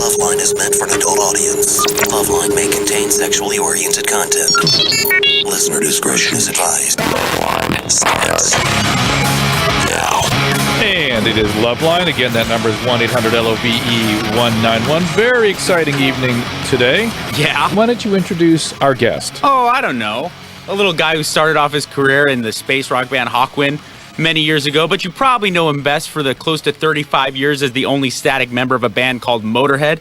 Loveline is meant for an adult audience. Loveline may contain sexually oriented content. Listener discretion is advised. Loveline starts now. And it is Loveline. Again, that number is 1-800-LOVE-191. Very exciting evening today. Yeah. Why don't you introduce our guest? Oh, I don't know. A little guy who started off his career in the space rock band Hawkwind many years ago, but you probably know him best for the close to 35 years as the only static member of a band called Motherhead.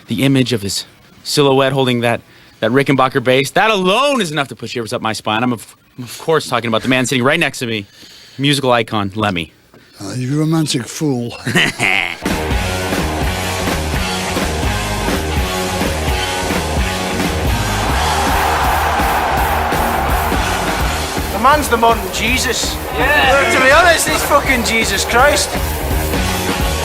The image of his silhouette holding that Rickenbacker bass, that alone is enough to put shivers up my spine. I'm of course talking about the man sitting right next to me, musical icon Lemmy. You romantic fool. The man's the modern Jesus. Yeah. Look, to be honest, he's fucking Jesus Christ.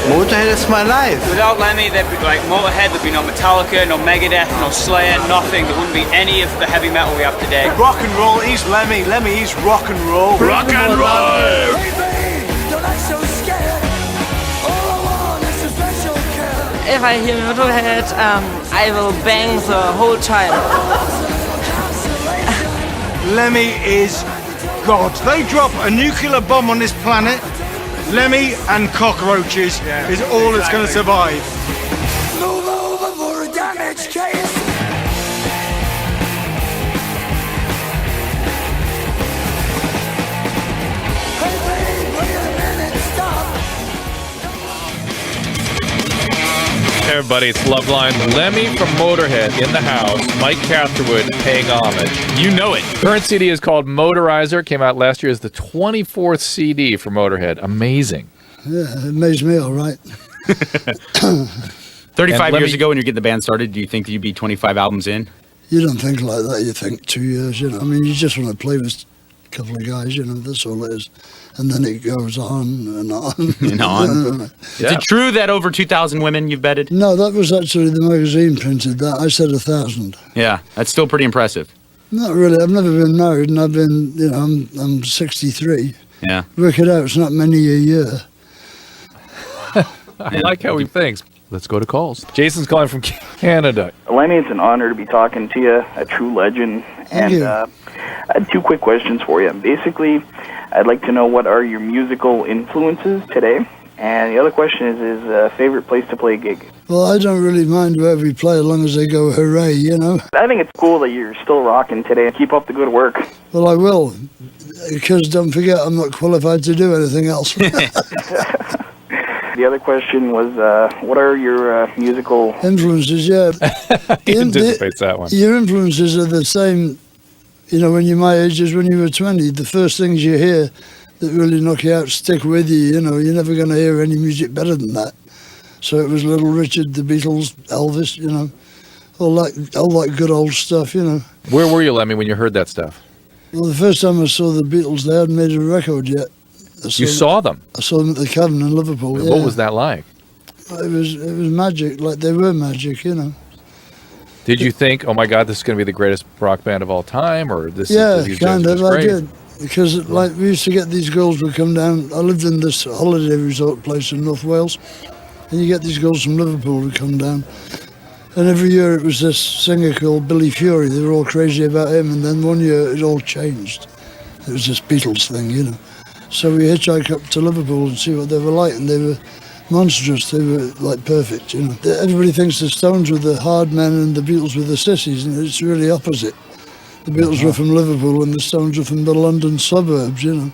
Motorhead is my life. Without Lemmy, there'd be Motorhead, there'd be no Metallica, no Megadeth, no Slayer, nothing. There wouldn't be any of the heavy metal we have today. Rock and roll, he's Lemmy. Lemmy, he's rock and roll. Rock and roll! If I hear Motorhead, I will bang the whole time. Lemmy is God. They drop a nuclear bomb on this planet, Lemmy and cockroaches is all that's going to survive. Move over for a damage case. Hey, babe, wait a minute, stop. Hey everybody, it's Loveline. Lemmy from Motorhead in the house. Mike Catherwood paying homage. You know it. Current CD is called Motorizer. Came out last year as the 24th CD for Motorhead. Amazing. Yeah, it amazed me, all right. 35 years ago when you get the band started, do you think you'd be 25 albums in? You don't think like that. You think 2 years, you know. I mean, you just want to play with a couple of guys, you know. That's all it is. And then it goes on and on. And on. Is it true that over 2,000 women you've bedded? No, that was actually the magazine printed that. I said 1,000. Yeah, that's still pretty impressive. Not really. I've never been married, and I've been, you know, I'm 63. Yeah. Work it out. It's not many a year. I like how he thinks. Let's go to calls. Jason's calling from Canada. Lemmy, it's an honor to be talking to you, a true legend. Thank you. I had two quick questions for you. Basically, I'd like to know what are your musical influences today? And the other question is favorite place to play a gig? Well, I don't really mind wherever we play as long as they go hooray, you know. I think it's cool that you're still rocking today. Keep up the good work. Well, I will. Because don't forget, I'm not qualified to do anything else. The other question was, what are your musical influences? Yeah. He anticipates that one. Your influences are the same, you know, when you're my age as when you were 20. The first things you hear that really knock you out stick with you, you know. You're never going to hear any music better than that. So it was Little Richard, the Beatles, Elvis, you know, all that good old stuff, you know. Where were you, Lemmy, when you heard that stuff? Well, the first time I saw the Beatles, they hadn't made a record yet. You saw them? I saw them at the Cavern in Liverpool. What was that like? It was magic, like they were magic, you know. Did you think, oh my God, this is going to be the greatest rock band of all time, or this? Yeah, is kind of. great? I did, because like we used to get these girls would come down. I lived in this holiday resort place in North Wales, and you get these girls from Liverpool who come down. And every year it was this singer called Billy Fury. They were all crazy about him, and then one year it all changed. It was this Beatles thing, you know. So we hitchhiked up to Liverpool and see what they were like, and they were monstrous. They were like perfect, you know. Everybody thinks the Stones were the hard men and the Beatles were the sissies, and it's really opposite. The Beatles were from Liverpool and the Stones were from the London suburbs, you know,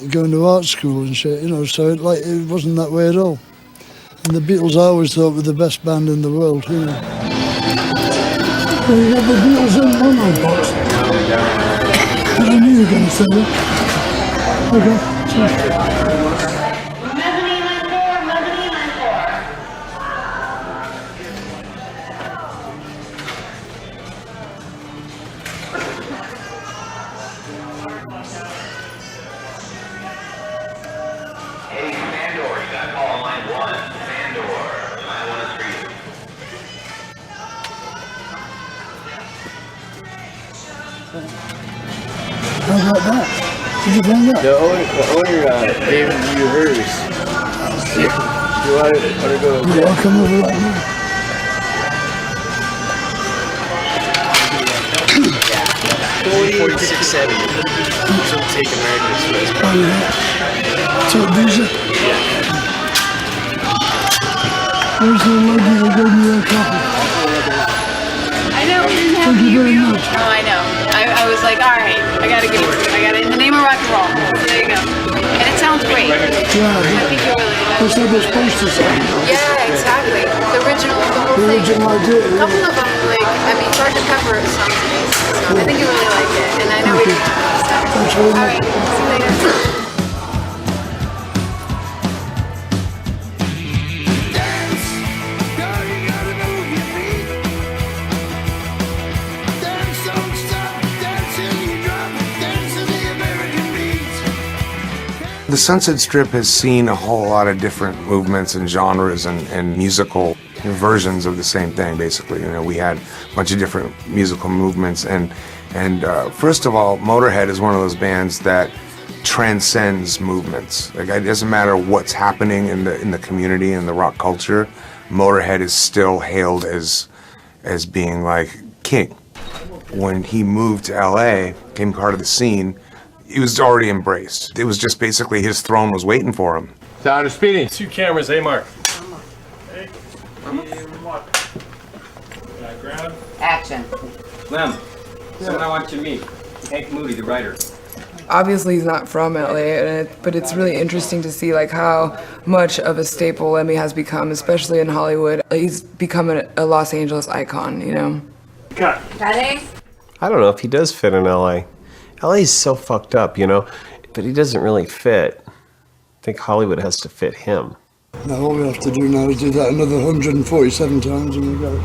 going to art school and shit, you know. So it wasn't that way at all. And the Beatles I always thought were the best band in the world, you know. Well, you got the Beatles in mono box. I knew you were going to say that. Okay. Hey, Mandor, you got call on line 1. Mandor, line 1 is for you. How about that? Did you find that? The owner gave you hers. want to go? Yeah, I'll come over right now. 4670. She'll take American Express. Oh, yeah. So, visa? Yeah. Where's the lady that gave me a copy? I know. Thank you very much. Oh, I know. I was like, all right, I gotta give it to you. I gotta, in the name of rock and roll. So there you go. And it sounds great. Yeah. I think you really like it. That's how they're supposed to sound. Yeah, exactly. The original, the whole The thing. original idea. A couple of them, like, I mean, Sgt. Pepper sounds amazing. So I think you really like it. And I know we can stuff. Thanks very All much. right, see you later. The Sunset Strip has seen a whole lot of different movements and genres and musical versions of the same thing, basically. You know, we had a bunch of different musical movements, and first of all, Motorhead is one of those bands that transcends movements. Like, it doesn't matter what's happening in the community and the rock culture, Motorhead is still hailed as being like king. When he moved to LA, became part of the scene, he was already embraced. It was just basically his throne was waiting for him. Sound of Speedy. 2 cameras, hey Mark. Action. Lem, someone I want you to meet. Hank Moody, the writer. Obviously he's not from LA, but it's really interesting to see like how much of a staple Lemmy has become, especially in Hollywood. He's become a Los Angeles icon, you know? Cut. Ready? I don't know if he does fit in LA. LA's so fucked up, you know, but he doesn't really fit. I think Hollywood has to fit him. Now all we have to do now is do that another 147 times and we go.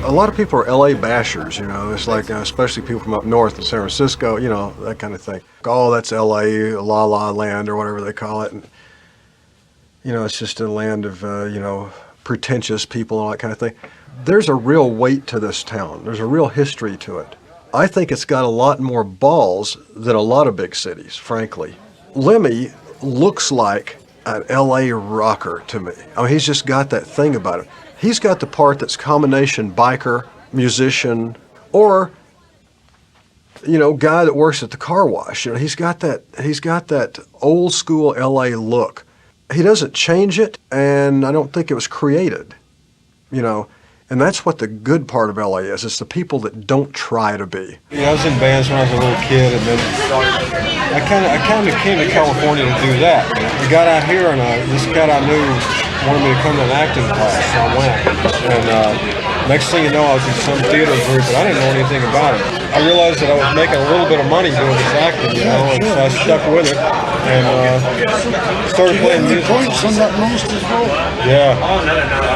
A lot of people are LA bashers, you know. It's like, especially people from up north in San Francisco, you know, that kind of thing. Oh, that's LA, La La Land, or whatever they call it. And, you know, it's just a land of, you know, pretentious people and all that kind of thing. There's a real weight to this town. There's a real history to it. I think it's got a lot more balls than a lot of big cities, frankly. Lemmy looks like an LA rocker to me. I mean, he's just got that thing about him. He's got the part that's combination biker, musician, or, you know, guy that works at the car wash. You know, he's got that old school LA look. He doesn't change it, and I don't think it was created, you know. And that's what the good part of LA is. It's the people that don't try to be. You know, I was in bands when I was a little kid, and then I kind of came to California to do that. I got out here, and this cat I knew wanted me to come to an acting class, so I went. And next thing you know, I was in some theater group, but I didn't know anything about it. I realized that I was making a little bit of money doing this acting, you know, and so I stuck with it, and started playing music. Yeah,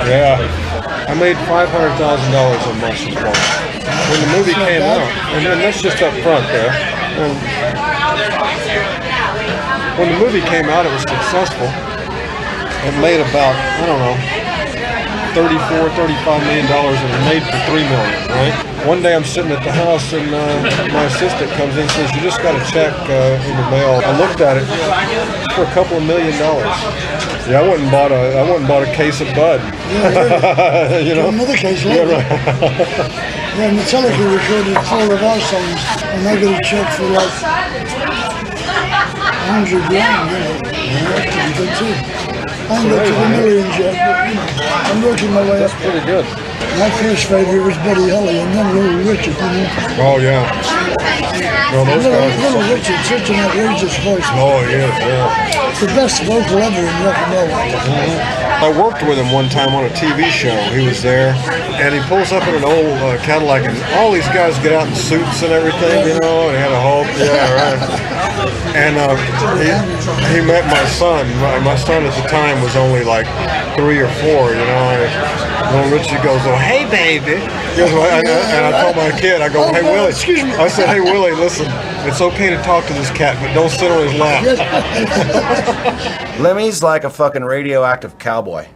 yeah. I made $500,000 on Monsters Ball. When the movie came out, and then that's just up front there. And when the movie came out, it was successful. It made about, I don't know, $34, $35 million, and it made for $3 million, right? One day I'm sitting at the house, and my assistant comes in and says, "You just got a check in the mail." I looked at it for a couple of $1 million. Yeah, I went and bought a case of Bud. Yeah, you know, another case. Yeah, right. Yeah, Metallica recorded 4 of our songs, and I got a check for like $100 grand. That's pretty good too. I ain't got to the millions yet, but you know, I'm working my way up. That's pretty good. My first favourite was Buddy Holly, and then Little Richard, you know. Oh yeah. Well, those guys. Little Richard, such an outrageous voice. Oh yeah. The best vocal ever in rock and roll. I worked with him one time on a TV show. He was there, and he pulls up in an old Cadillac, and all these guys get out in suits and everything, you know, and he had a whole, yeah, right. And he met my son. My son at the time was only like 3 or 4, you know, and little Richie goes, "Oh, hey, baby." And I told my kid, I go, "Hey, Willie." Excuse me. I said, "Hey, Willie, listen, it's okay to talk to this cat, but don't sit on his lap." Lemmy's like a fucking radioactive cowboy.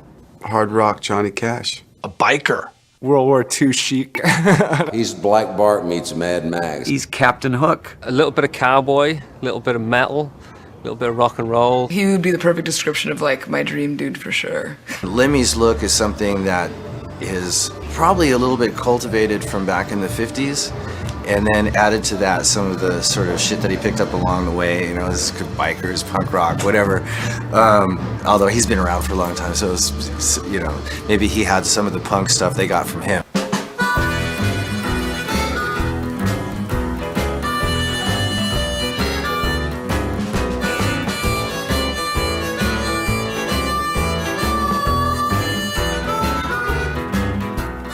Hard rock Johnny Cash. A biker. World War II chic. He's Black Bart meets Mad Max. He's Captain Hook. A little bit of cowboy, a little bit of metal, little bit of rock and roll. He would be the perfect description of like my dream dude for sure. Lemmy's look is something that is probably a little bit cultivated from back in the 50s, and then added to that some of the sort of shit that he picked up along the way, you know, his bikers, punk rock, whatever. Although he's been around for a long time, so it's, you know, maybe he had some of the punk stuff they got from him.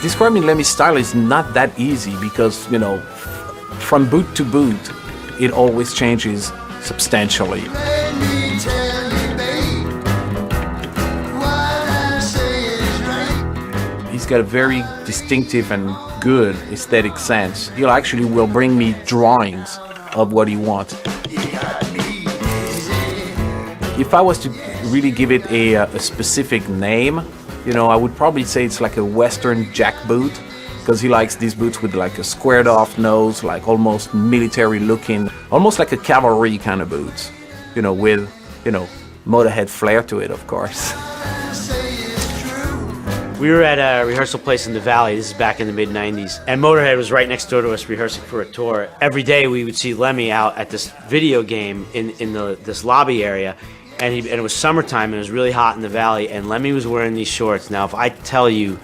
Describing Lemmy's style is not that easy because, you know, from boot to boot, it always changes substantially. He's got a very distinctive and good aesthetic sense. He actually will bring me drawings of what he wants. If I was to really give it a specific name, you know, I would probably say it's like a Western jackboot, because he likes these boots with like a squared off nose, like almost military looking, almost like a cavalry kind of boots, you know, with, you know, Motorhead flair to it, of course. We were at a rehearsal place in the Valley, this is back in the mid-90s, and Motorhead was right next door to us rehearsing for a tour. Every day we would see Lemmy out at this video game in this lobby area, and it was summertime and it was really hot in the Valley, and Lemmy was wearing these shorts. Now, if I tell you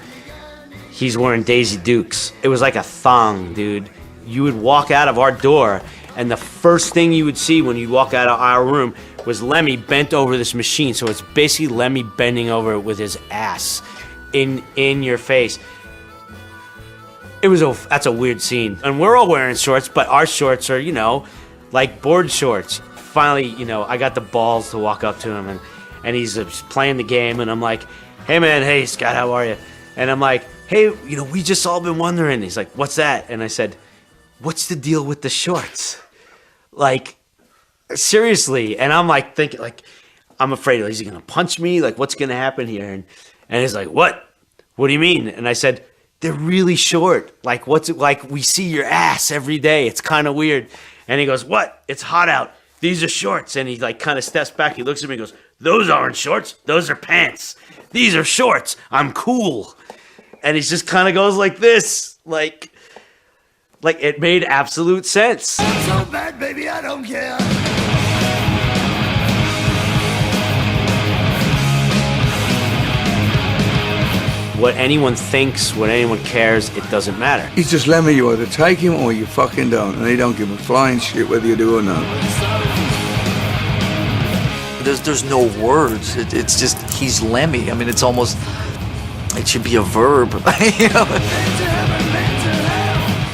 he's wearing Daisy Dukes, it was like a thong, dude. You would walk out of our door, and the first thing you would see when you walk out of our room was Lemmy bent over this machine. So it's basically Lemmy bending over with his ass in your face. That's a weird scene. And we're all wearing shorts, but our shorts are, you know, like board shorts. Finally, you know, I got the balls to walk up to him, and he's playing the game, and I'm like, hey man, hey Scott, how are you? And I'm like, hey, you know, we just all been wondering. He's like, what's that? And I said, what's the deal with the shorts? Like, seriously. And I'm like thinking, like, I'm afraid, is he gonna punch me? Like, what's gonna happen here? And he's like, what? What do you mean? And I said, they're really short. Like, what's it like? We see your ass every day. It's kind of weird. And he goes, what? It's hot out. These are shorts. And he like kind of steps back. He looks at me and goes, those aren't shorts. Those are pants. These are shorts. I'm cool. And he just kind of goes like this. Like it made absolute sense. I'm so bad, baby, I don't care. What anyone thinks, what anyone cares, it doesn't matter. He's just Lemmy. You either take him or you fucking don't. And he don't give a flying shit whether you do or not. There's no words. It's just, he's Lemmy. I mean, it's almost, it should be a verb. You know?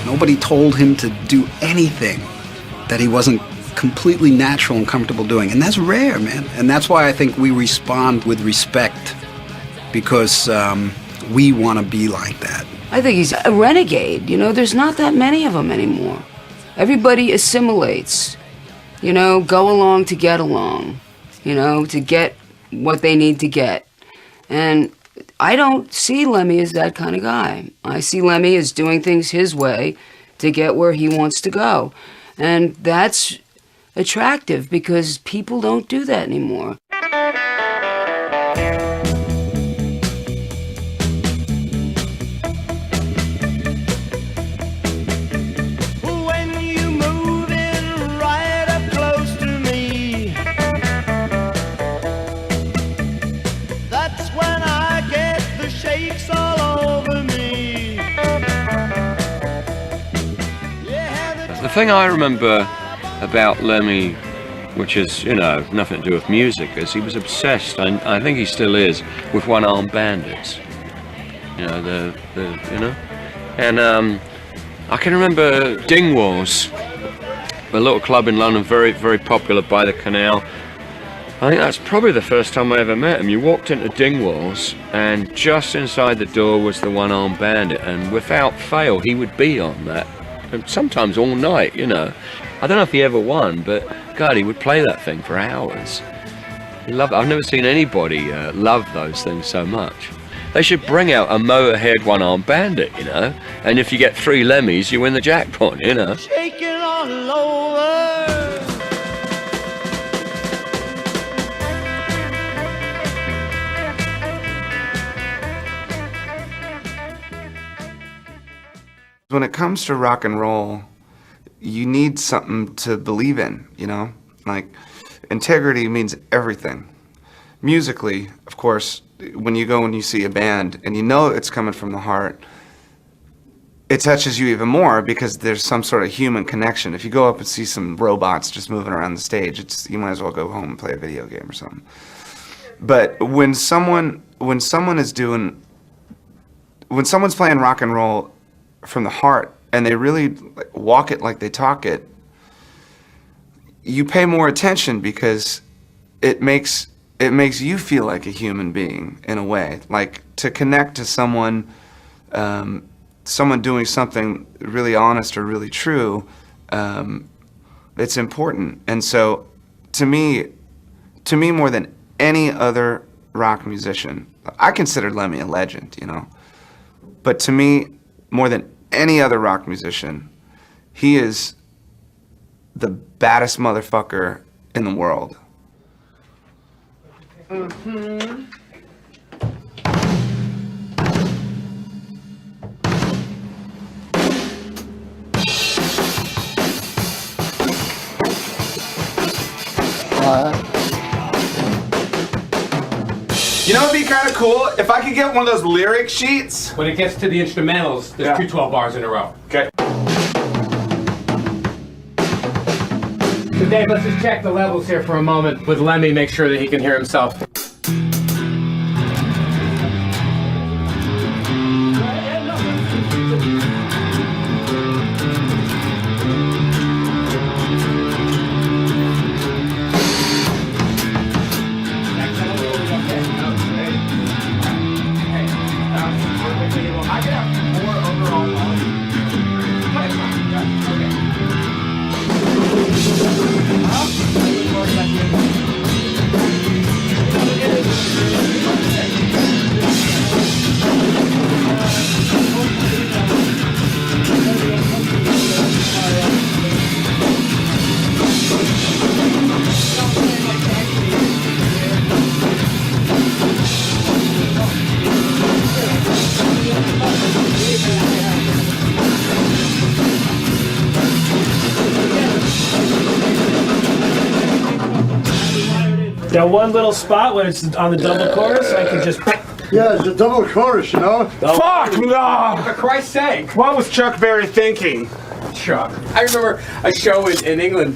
Nobody told him to do anything that he wasn't completely natural and comfortable doing. And that's rare, man. And that's why I think we respond with respect, because we want to be like that. I think he's a renegade. You know, there's not that many of them anymore. Everybody assimilates, you know, go along to get along, you know, to get what they need to get. And I don't see Lemmy as that kind of guy. I see Lemmy as doing things his way to get where he wants to go. And that's attractive because people don't do that anymore. The thing I remember about Lemmy, which is, you know, nothing to do with music, is he was obsessed, and I think he still is, with one-armed bandits. You know, you know? And I can remember Dingwalls, a little club in London, very, very popular by the canal. I think that's probably the first time I ever met him. You walked into Dingwalls, and just inside the door was the one-armed bandit, and without fail, he would be on that. And sometimes all night, you know. I don't know if he ever won, but God, he would play that thing for hours. He loved it. I've never seen anybody love those things so much. They should bring out a Motorhead one-armed bandit, you know. And if you get 3 Lemmys, you win the jackpot, you know. Shaking all over. When it comes to rock and roll, you need something to believe in, you know? Like, integrity means everything. Musically, of course, when you go and you see a band and you know it's coming from the heart, it touches you even more because there's some sort of human connection. If you go up and see some robots just moving around the stage, you might as well go home and play a video game or something. But when someone's playing rock and roll from the heart and they really walk it like they talk it, you pay more attention because it makes you feel like a human being in a way. Like, to connect to someone doing something really honest or really true, it's important. And so to me more than any other rock musician, I consider Lemmy a legend, you know, but to me more than any other rock musician, he is the baddest motherfucker in the world. Mm-hmm. You know, it'd be kind of cool if I could get one of those lyric sheets. When it gets to the instrumentals, there's 2 12 bars in a row. Okay. So Dave, let's just check the levels here for a moment with Lemmy, make sure that he can hear himself. That one little spot when it's on the double chorus, I can just... Yeah, it's a double chorus, you know? Fuck no! For Christ's sake! What was Chuck Berry thinking? Chuck. I remember a show in England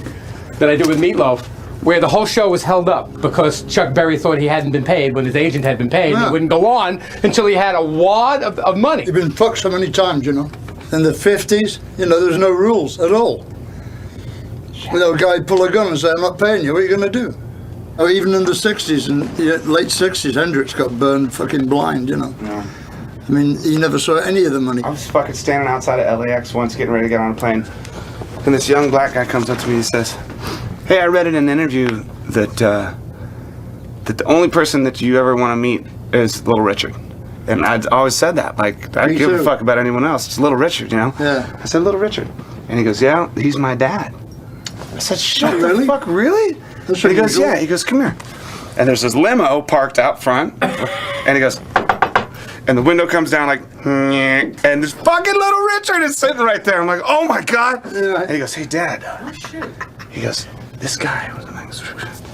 that I did with Meatloaf where the whole show was held up because Chuck Berry thought he hadn't been paid when his agent had been paid. Yeah. He wouldn't go on until he had a wad of money. He'd been fucked so many times, you know? In the 50s, you know, there's no rules at all. You know, a guy would pull a gun and say, I'm not paying you, what are you going to do? Or even in the 60s, and late 60s, Hendrix got burned fucking blind, you know. Yeah. I mean, he never saw any of the money. I was fucking standing outside of LAX once getting ready to get on a plane. And this young black guy comes up to me and he says, hey, I read in an interview that the only person that you ever want to meet is Little Richard. And I'd always said that. Like, I don't give a fuck about anyone else. It's Little Richard, you know? Yeah. I said, Little Richard. And he goes, yeah, he's my dad. I said, shut the fuck, really? And he goes, yeah. He goes, come here. And there's this limo parked out front. And he goes, and the window comes down like, and this fucking Little Richard is sitting right there. I'm like, oh my God. Yeah. And he goes, hey, Dad. Oh, shit. He goes, this guy was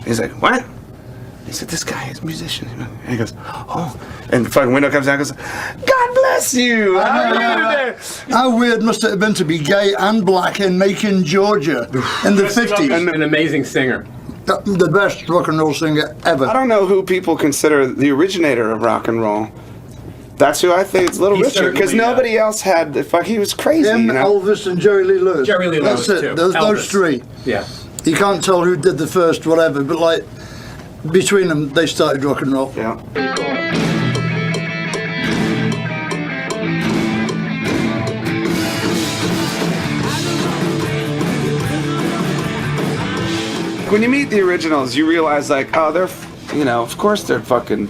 he's like, what? He said, this guy is a musician. And he goes, oh. And the fucking window comes down and goes, God bless you. How weird must it have been to be gay and black in Macon, Georgia in the 50s? And an amazing singer. The best rock and roll singer ever. I don't know who people consider the originator of rock and roll. That's who I think is Little Richard, because nobody else had the fuck. He was crazy. Him, you know? Elvis, and Jerry Lee Lewis. Jerry Lee Lewis, That's it. too. Those three. Yeah. You can't tell who did the first, whatever, but like between them, they started rock and roll. Yeah. When you meet the originals, you realize like, oh, they're, you know, of course they're troubadours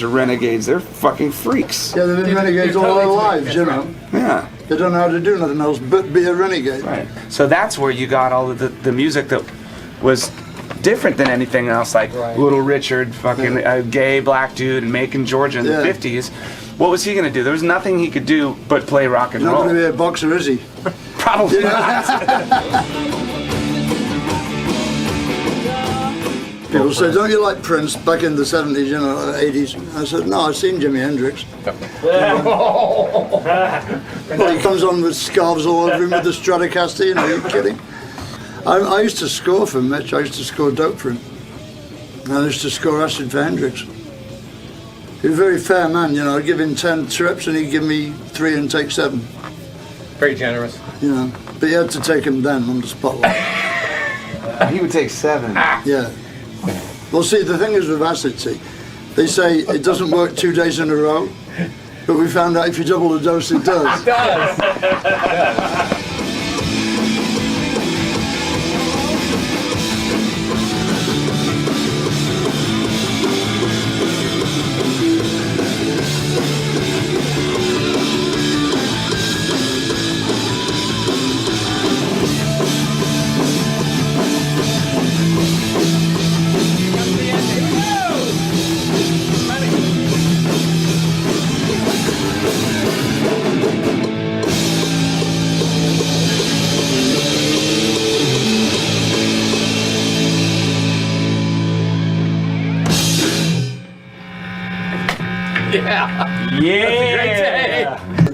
or renegades. They're fucking freaks. Yeah, they've been renegades all their lives, you know. Yeah. They don't know how to do nothing else but be a renegade. Right. So that's where you got all of the music that was different than anything else, like Little Richard, fucking a gay black dude in Macon, Georgia in the 50s. What was he gonna do? There was nothing he could do but play rock and roll. Not gonna be a boxer, is he? Probably not. People say, don't you like Prince back in the 70s, you know, 80s? I said, no, I've seen Jimi Hendrix. Well, he comes on with scarves all over him with the Stratocaster, you know, you're kidding. I used to score for Mitch, I used to score dope for him. And I used to score acid for Hendrix. He was a very fair man, you know, I'd give him 10 trips and he'd give me 3 and take 7. Very generous. You know, but you had to take him then on the spotlight. He would take 7. Yeah. Well, see, the thing is with acid, see, they say it doesn't work 2 days in a row, but we found out if you double the dose, it does. It does.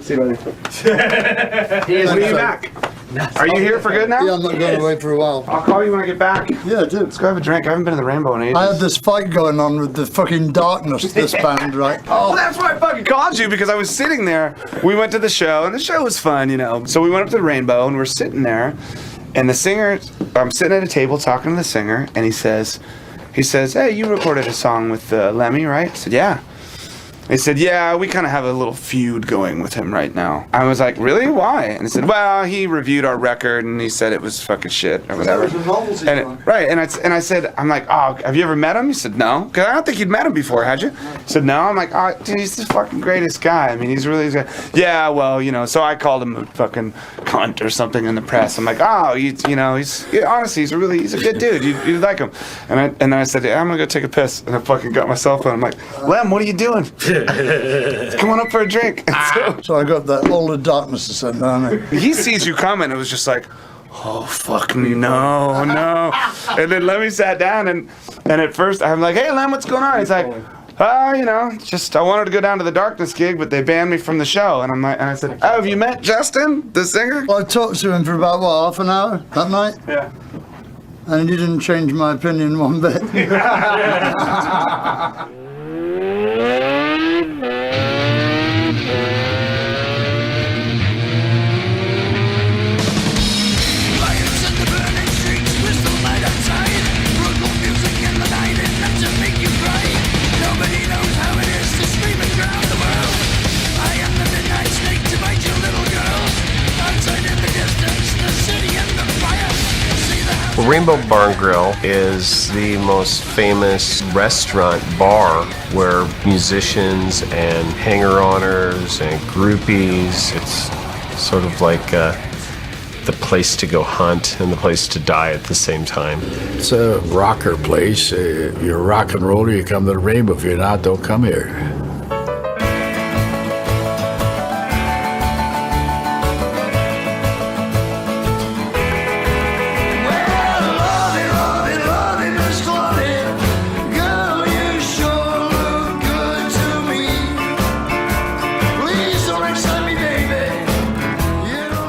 See you later. He is leaving back. Are you here for good now? Yeah, I'm not going away for a while. I'll call you when I get back. Yeah, dude. Let's go have a drink. I haven't been to the Rainbow in ages. I had this fight going on with the fucking Darkness, this band, right? Oh, that's why I fucking called you, because I was sitting there. We went to the show, and the show was fun, you know. So we went up to the Rainbow, and we're sitting there, and the singer, I'm sitting at a table talking to the singer, and he says, hey, you recorded a song with Lemmy, right? I said, yeah. He said, yeah, we kind of have a little feud going with him right now. I was like, really? Why? And he said, well, he reviewed our record and he said it was fucking shit or whatever. That was a novelty song. Right, and I said, I'm like, oh, have you ever met him? He said, no. Because I don't think you'd met him before, had you? He said, no. I'm like, oh, dude, he's the fucking greatest guy. I mean, he's really, yeah, well, you know, so I called him a fucking cunt or something in the press. I'm like, oh, honestly, he's a good dude. You'd like him. And then I said, yeah, I'm going to go take a piss. And I fucking got my cell phone. I'm like, Lem, what are you doing? Come on up for a drink. So I got that all the Darkness to send down. He sees you coming. It was just like, oh, fuck me, no. And then Lemmy sat down, and at first I'm like, hey, Lem, what's going on? He's like, you know, just I wanted to go down to the Darkness gig, but they banned me from the show. And I said, oh, have you met Justin, the singer? Well, I talked to him for about, half an hour that night? Yeah. And he didn't change my opinion one bit. Rainbow Barn Grill is the most famous restaurant bar where musicians and hanger-oners and groupies, it's sort of like the place to go hunt and the place to die at the same time. It's a rocker place. If you're a rock and roller, you come to the Rainbow. If you're not, don't come here.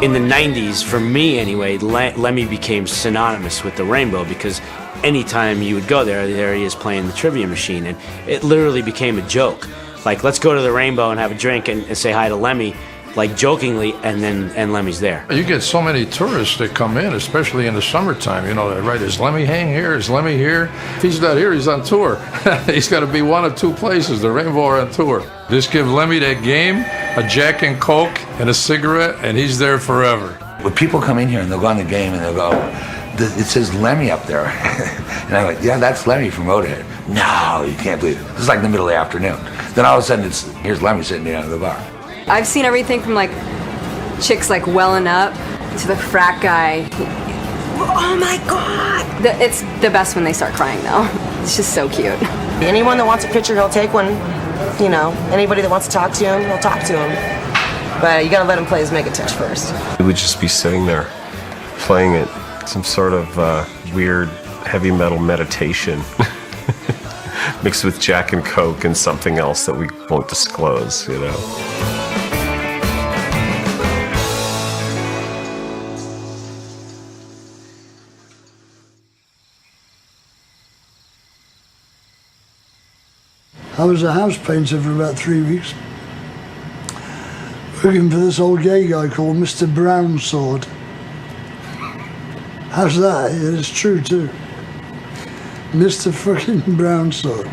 In the 90s, for me anyway, Lemmy became synonymous with the Rainbow because anytime you would go there he is playing the trivia machine, and it literally became a joke. Like, let's go to the Rainbow and have a drink and say hi to Lemmy, like jokingly, and Lemmy's there. You get so many tourists that come in, especially in the summertime. You know, right? Is Lemmy hang here? Is Lemmy here? If he's not here, he's on tour. He's got to be one of two places. The Rainbow or on tour. Just give Lemmy that game, a Jack and Coke, and a cigarette, and he's there forever. When people come in here and they'll go on the game and they'll go, it says Lemmy up there. And I'm like, yeah, that's Lemmy from Motorhead. No, you can't believe it. This is like the middle of the afternoon. Then all of a sudden, here's Lemmy sitting down at the bar. I've seen everything from like chicks like welling up to the frat guy Oh my God! It's the best when they start crying, though. It's just so cute. Anyone that wants a picture, he'll take one. You know, anybody that wants to talk to him, he'll talk to him. But you gotta let him play his Megatouch first. We would just be sitting there playing it, some sort of weird heavy metal meditation mixed with Jack and Coke and something else that we won't disclose, you know. I was a house painter for about 3 weeks, working for this old gay guy called Mr. Brownsword. How's that? It's true too. Mr. fucking Brownsword.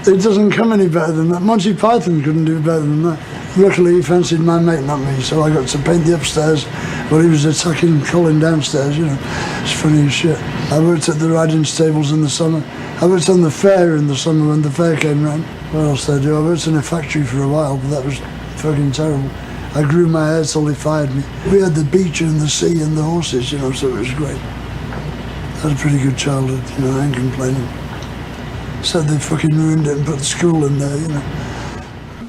It doesn't come any better than that. Monty Python couldn't do better than that. Luckily he fancied my mate, not me, so I got to paint the upstairs while he was attacking Colin downstairs, you know. It's funny as shit. I worked at the riding stables in the summer. I worked on the fair in the summer when the fair came round. What else did I do? I worked in a factory for a while, but that was fucking terrible. I grew my hair till they fired me. We had the beach and the sea and the horses, you know, so it was great. I had a pretty good childhood, you know, I ain't complaining. Said they fucking ruined it and put the school in there, you know.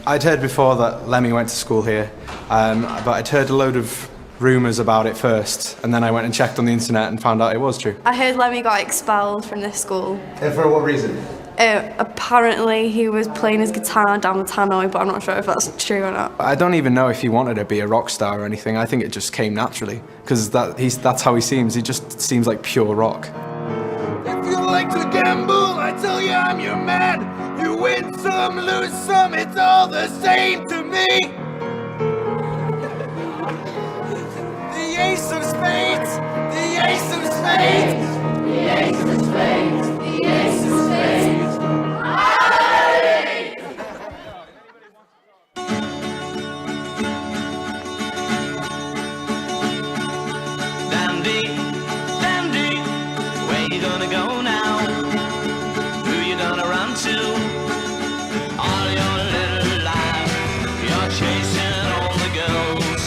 I'd heard before that Lemmy went to school here, but I'd heard a load of rumours about it first, and then I went and checked on the internet and found out it was true. I heard Lemmy got expelled from this school. And for what reason? Apparently he was playing his guitar down the tannoy, but I'm not sure if that's true or not. I don't even know if he wanted to be a rock star or anything. I think it just came naturally, because that's how he seems. He just seems like pure rock. If you like to gamble, I tell you I'm your man. You win some, lose some, it's all the same to me. The ace of spades, the ace of spades, the ace of spades, the ace of spades. Dandy, Dandy, where you gonna go now? Who you gonna run to? All your little life, you're chasing all the girls.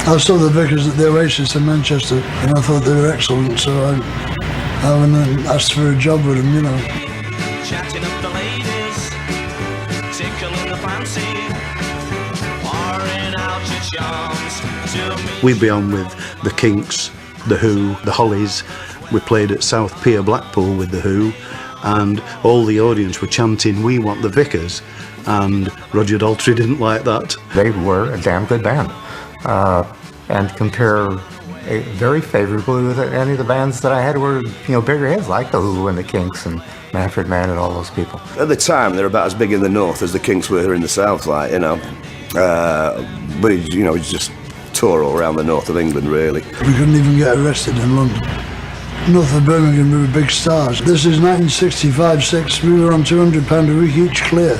I saw the Vickers at the Oasis in Manchester, and I thought they were excellent, so I went and asked for a job with them, you know. Chatting up the ladies, tickling the fancy, pouring out your charms to me. We'd be on with the Kinks, the Who, the Hollies. We played at South Pier, Blackpool with the Who, and all the audience were chanting, "We want the Vickers," and Roger Daltrey didn't like that. They were a damn good band, and compare very favorably with any of the bands that I had were, you know, bigger hits, like the Who and the Kinks and Manfred Mann and all those people. At the time, they're about as big in the north as the Kinks were here in the south, like, you know. But, you know, it's just tour all around the north of England, really. We couldn't even get arrested in London. North of Birmingham, we were big stars. This is 1965-6, we were on £200 a week each clear.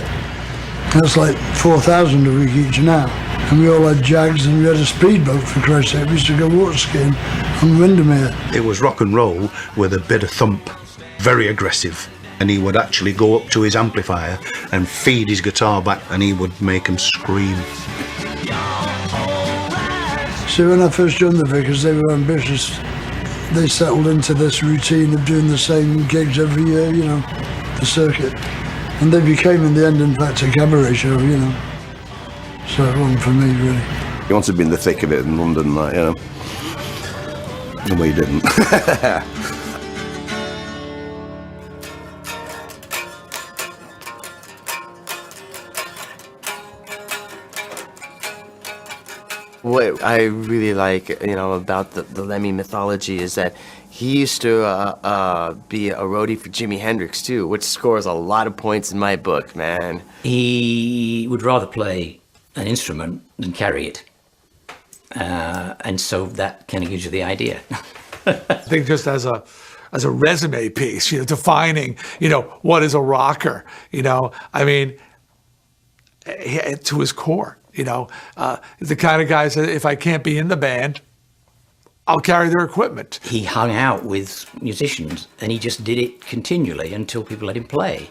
That's like 4,000 a week each now. And we all had Jags and we had a speedboat, for Christ's sake. We used to go water skiing on Windermere. It was rock and roll with a bit of thump, very aggressive. And he would actually go up to his amplifier and feed his guitar back, and he would make him scream. So when I first joined the Vickers, they were ambitious. They settled into this routine of doing the same gigs every year, you know, the circuit. And they became, in the end, in fact, a cabaret show, you know. So it wasn't for me, really. He wanted to be in the thick of it in London, like, you know. And we didn't. What I really like, you know, about the Lemmy mythology is that he used to be a roadie for Jimi Hendrix too, which scores a lot of points in my book, man. He would rather play an instrument than carry it, and so that kind of gives you the idea. I think just as a resume piece, you know, defining, you know, what is a rocker, you know, I mean, to his core. You know, the kind of guys that if I can't be in the band, I'll carry their equipment. He hung out with musicians and he just did it continually until people let him play.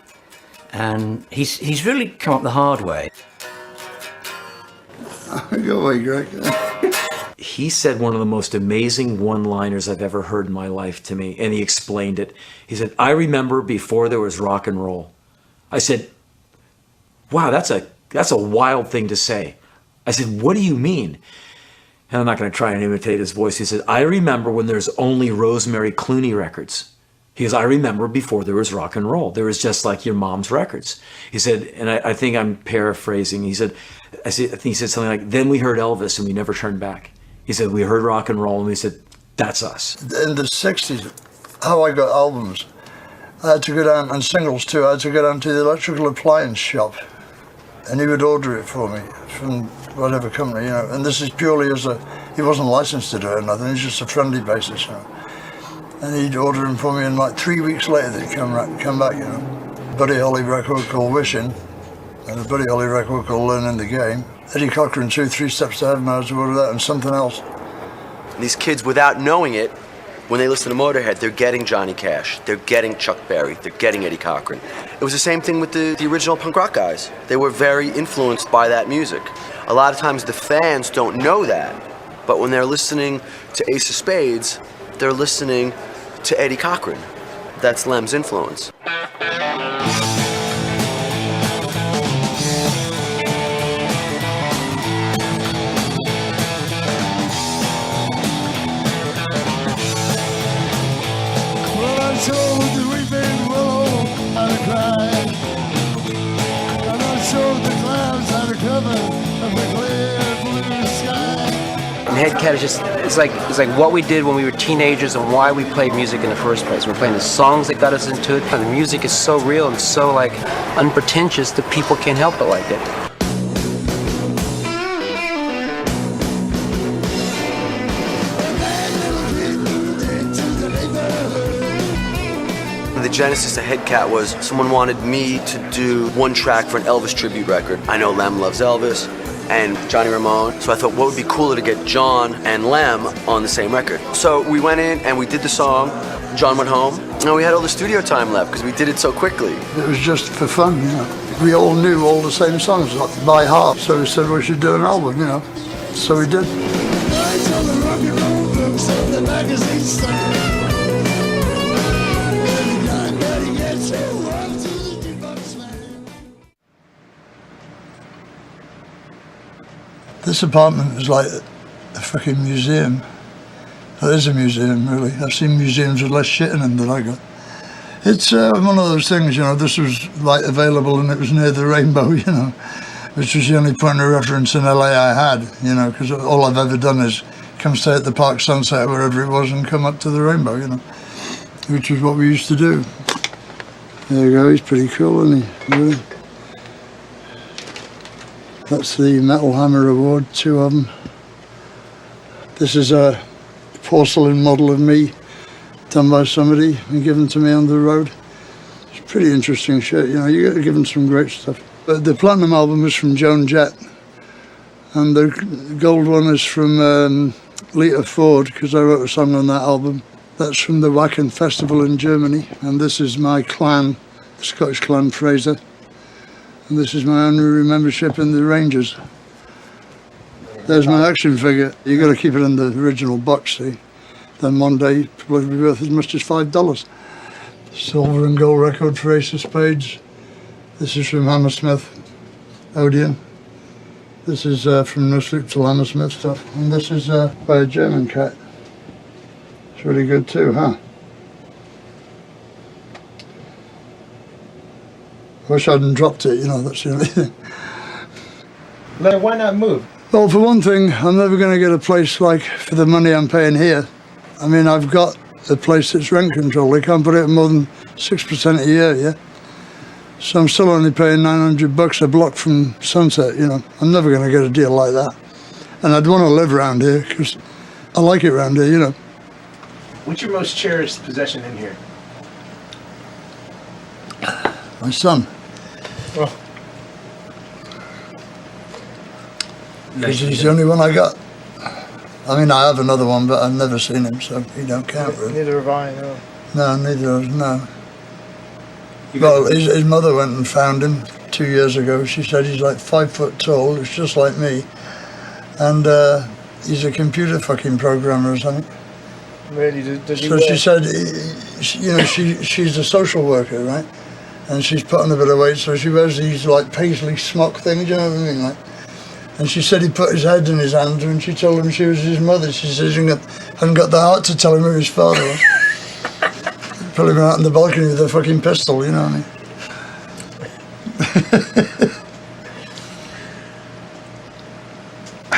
And he's really come up the hard way. Go away, Greg. He said one of the most amazing one-liners I've ever heard in my life to me, and he explained it. He said, I remember before there was rock and roll. I said, wow, that's a wild thing to say. I said, what do you mean? And I'm not going to try and imitate his voice. He said, I remember when there's only Rosemary Clooney records. He goes, I remember before there was rock and roll. There was just like your mom's records. He said, and I think I'm paraphrasing. He said, I think he said something like, then we heard Elvis and we never turned back. He said, we heard rock and roll and we said, that's us. In the 60s, how I got albums, I had to go down, and singles too, I had to go down to the electrical appliance shop and he would order it for me from whatever company, you know. And this is purely as he wasn't licensed to do it or nothing, it's just a friendly basis, you know. And he'd order them for me, and like 3 weeks later they'd come back, you know. Buddy Holly record called Wishing, and a Buddy Holly record called Learning the Game. Eddie Cochran, 2-3 Steps Ahead, and I was to order that, and something else. And these kids, without knowing it, when they listen to Motorhead, they're getting Johnny Cash, they're getting Chuck Berry, they're getting Eddie Cochran. It was the same thing with the original punk rock guys. They were very influenced by that music. A lot of times the fans don't know that, but when they're listening to Ace of Spades, they're listening to Eddie Cochran. That's Lem's influence. And Headcat is just, it's like what we did when we were teenagers and why we played music in the first place. We're playing the songs that got us into it. And the music is so real and so like unpretentious that people can't help but like it. The genesis of Headcat was someone wanted me to do one track for an Elvis tribute record. I know Lem loves Elvis and Johnny Ramone, so I thought what would be cooler to get John and Lem on the same record. So we went in and we did the song, John went home, and we had all the studio time left because we did it so quickly. It was just for fun, you know. We all knew all the same songs by heart, so we said we should do an album, you know. So we did. This apartment is like a fucking museum. It is a museum, really. I've seen museums with less shit in them than I got. It's one of those things, you know, this was like available and it was near the rainbow, you know, which was the only point of reference in LA I had, you know, because all I've ever done is come stay at the Park Sunset, wherever it was, and come up to the rainbow, you know, which is what we used to do. There you go, he's pretty cool, isn't he? Really? That's the Metal Hammer Award, 2 of them. This is a porcelain model of me done by somebody and given to me on the road. It's pretty interesting shit, you know, you get given some great stuff. But the platinum album is from Joan Jett, and the gold one is from Lita Ford, because I wrote a song on that album. That's from the Wacken Festival in Germany, and this is my clan, the Scottish clan Fraser. And this is my honorary membership in the Rangers. There's my action figure. You got to keep it in the original box, see? Then one day it'll probably be worth as much as $5. Silver and gold record for Ace of Spades. This is from Hammersmith, Odeon. This is from No Sleep Till Hammersmith stuff. And this is by a German cat. It's really good too, huh? Wish I hadn't dropped it, you know, that's the only thing. Why not move? Well, for one thing, I'm never going to get a place like for the money I'm paying here. I mean, I've got a place that's rent control. They can't put it at more than 6% a year, yeah? So I'm still only paying $900 a block from Sunset, you know. I'm never going to get a deal like that. And I'd want to live around here because I like it around here, you know. What's your most cherished possession in here? My son. Well, because he's the only one I got. I mean, I have another one, but I've never seen him, so he don't count, really. Neither have I, no. No, neither of us, no. Well, his mother went and found him 2 years ago. She said he's like 5 foot tall, it's just like me. And he's a computer fucking programmer or something. Really? Does he So work? she said, you know, she's a social worker, right? And she's put on a bit of weight, so she wears these like paisley smock things, you know what I mean? Like, and she said he put his head in his hand when she told him she was his mother. She says he hadn't got the heart to tell him who his father was. Pull him out on the balcony with a fucking pistol, you know what I mean?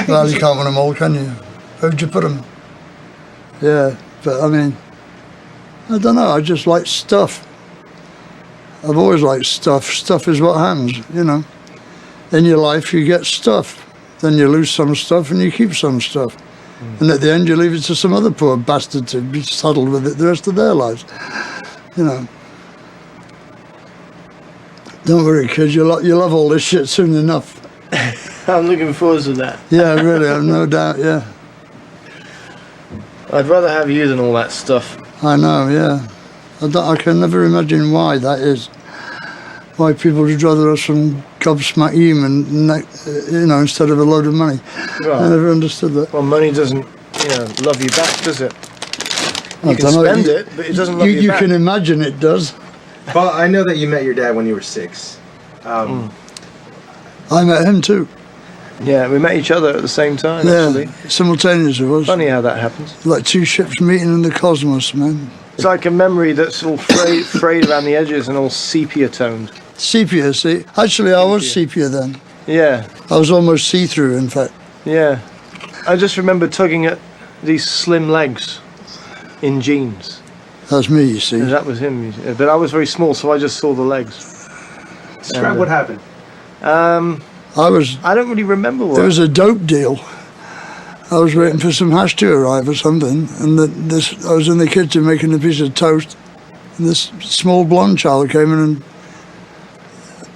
Well, you can't win them all, can you? Who'd you put them? Yeah, but I mean, I don't know, I just like stuff. I've always liked stuff. Stuff is what hangs, you know. In your life, you get stuff. Then you lose some stuff and you keep some stuff. And at the end, you leave it to some other poor bastard to be saddled with it the rest of their lives. You know. Don't worry, kids, you'll have all this shit soon enough. I'm looking forward to that. Yeah, really, I've no doubt, yeah. I'd rather have you than all that stuff. I know, yeah. I can never imagine why that is. Why people would rather have some gobsmack human, you know, instead of a load of money. Right. I never understood that. Well, money doesn't, you know, love you back, does it? You I can don't know, spend it, but it doesn't love you You back. can imagine it does. Well, I know that you met your dad when you were 6. I met him too. Yeah, we met each other at the same time, Yeah, actually. simultaneous it was. Funny how that happens. Like two ships meeting in the cosmos, man. It's like a memory that's all frayed around the edges and all sepia-toned. Sepia, see? Actually, I was sepia then. Yeah. I was almost see-through, in fact. Yeah. I just remember tugging at these slim legs in jeans. That's me, you see. And that was him. But I was very small, so I just saw the legs. Describe what happened. I don't really remember what. There was a dope deal. I was waiting for some hash to arrive or something, and I was in the kitchen making a piece of toast, and this small blonde child came in and,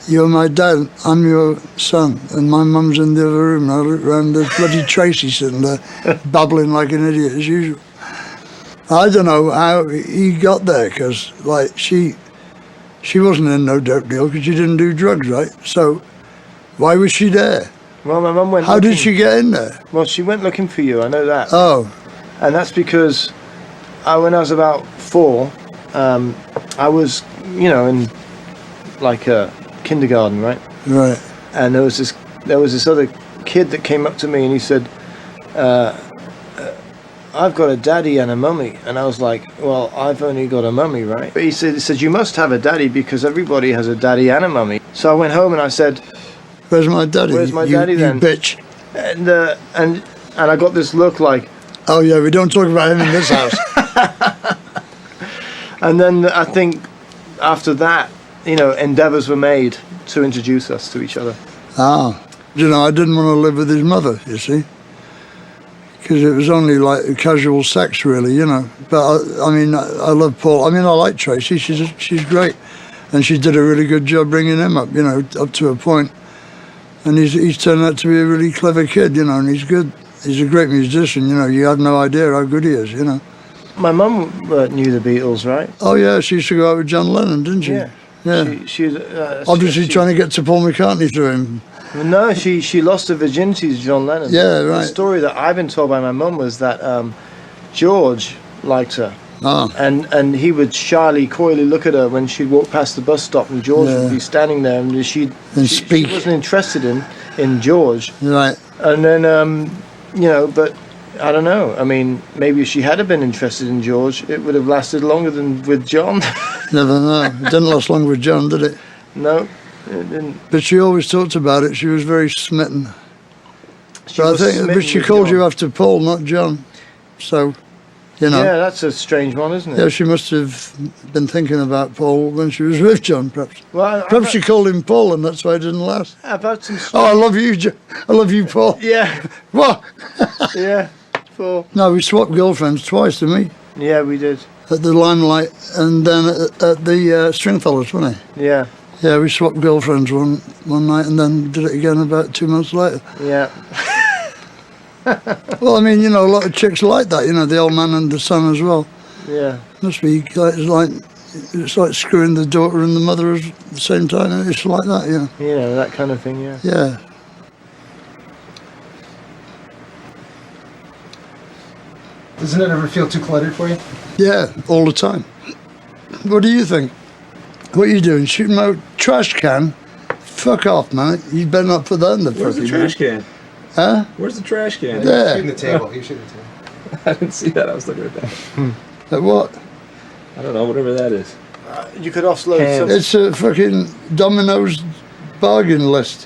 "You're my dad, I'm your son," and my mum's in the other room. And I looked round, there's bloody Tracy sitting there, babbling like an idiot as usual. I don't know how he got there, because like she wasn't in no dope deal because she didn't do drugs, right? So why was she there? Well, my mum went. How did she get in there? Well, she went looking for you. I know that. Oh. And that's because when I was about 4, I was, you know, in like a kindergarten, right? Right. And there was this other kid that came up to me and he said, "I've got a daddy and a mummy." And I was like, "Well, I've only got a mummy, right?" But he said, "You must have a daddy because everybody has a daddy and a mummy." So I went home and I said, "Where's my daddy? Where's my daddy then?" You bitch. And I got this look like, "Oh yeah, we don't talk about him in this house." And then I think after that, you know, endeavours were made to introduce us to each other. Ah, you know, I didn't want to live with his mother, you see, because it was only like casual sex, really, you know. But I mean, I love Paul. I mean, I like Tracy. She's great, and she did a really good job bringing him up, you know, up to a point. And he's turned out to be a really clever kid, you know, and he's good. He's a great musician, you know. You have no idea how good he is, you know. My mum knew the Beatles, right? Oh yeah, she used to go out with John Lennon, didn't she? Yeah. Yeah. She Obviously trying to get to Paul McCartney through him. No, she lost her virginity to John Lennon. Yeah, right. The story that I've been told by my mum was that George liked her. Ah. And he would shyly, coyly look at her when she'd walk past the bus stop, and George would be standing there, and she wasn't interested in George. Right. And then, you know, but I don't know. I mean, maybe if she had been interested in George, it would have lasted longer than with John. Never know. It didn't last long with John, did it? No, it didn't. But she always talked about it. She was very smitten. But she with called John. you after Paul, not John. So, you know. Yeah, that's a strange one, isn't it? Yeah, she must have been thinking about Paul when she was with John, perhaps. Well, Perhaps she called him Paul, and that's why it didn't last. I've had some. Oh, I love you, I love you, Paul. Yeah. What? Yeah. Paul. No, we swapped girlfriends twice, didn't we? Yeah, we did. At the Limelight and then at the Stringfellows, wasn't it? Yeah. Yeah, we swapped girlfriends one night and then did it again about 2 months later. Yeah. Well, I mean, you know, a lot of chicks like that, you know, the old man and the son as well. Yeah. Must be, it's like screwing the daughter and the mother at the same time. It's like that, you know. You know, that kind of thing, yeah. Yeah. Doesn't it ever feel too cluttered for you? Yeah, all the time. What do you think? What are you doing? Shooting my trash can? Fuck off, man. You better not put that in the Where's the fucking trash can? Huh? Where's the trash can? There. Shooting the table. He's shooting the table. I didn't see that. I was looking at that. At what? I don't know, whatever that is. You could offload some. It's a fucking Domino's bargain list.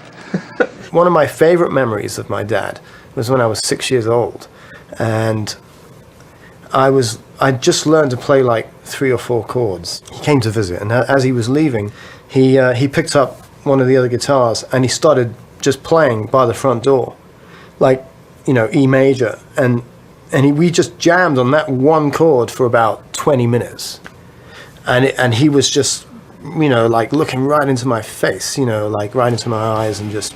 One of my favorite memories of my dad was when I was 6 years old, and I'd just learned to play like 3 or 4 chords. He came to visit, and as he was leaving, he picked up one of the other guitars and he started just playing by the front door, like, you know, E major, and we just jammed on that one chord for about 20 minutes, and he was just, you know, like looking right into my face, you know, like right into my eyes, and just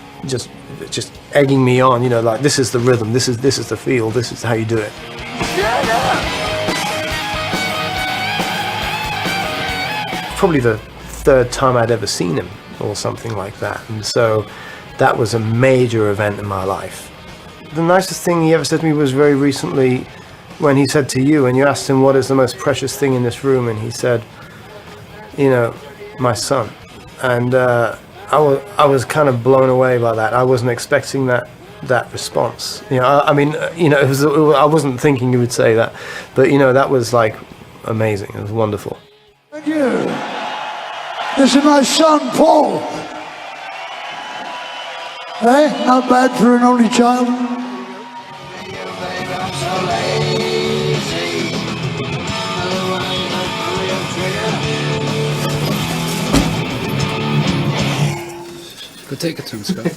egging me on, you know, like, this is the rhythm, this is the feel, this is how you do it. Probably the 3rd time I'd ever seen him or something like that, and so that was a major event in my life. The nicest thing he ever said to me was very recently when he said to you, and you asked him what is the most precious thing in this room, and he said, you know, my son. And I was kind of blown away by that. I wasn't expecting that response. You know, I mean, you know, I wasn't thinking he would say that, but you know, that was like amazing. It was wonderful. Thank you. This is my son, Paul. Hey, not bad for an only child. Go take it to him, Scott.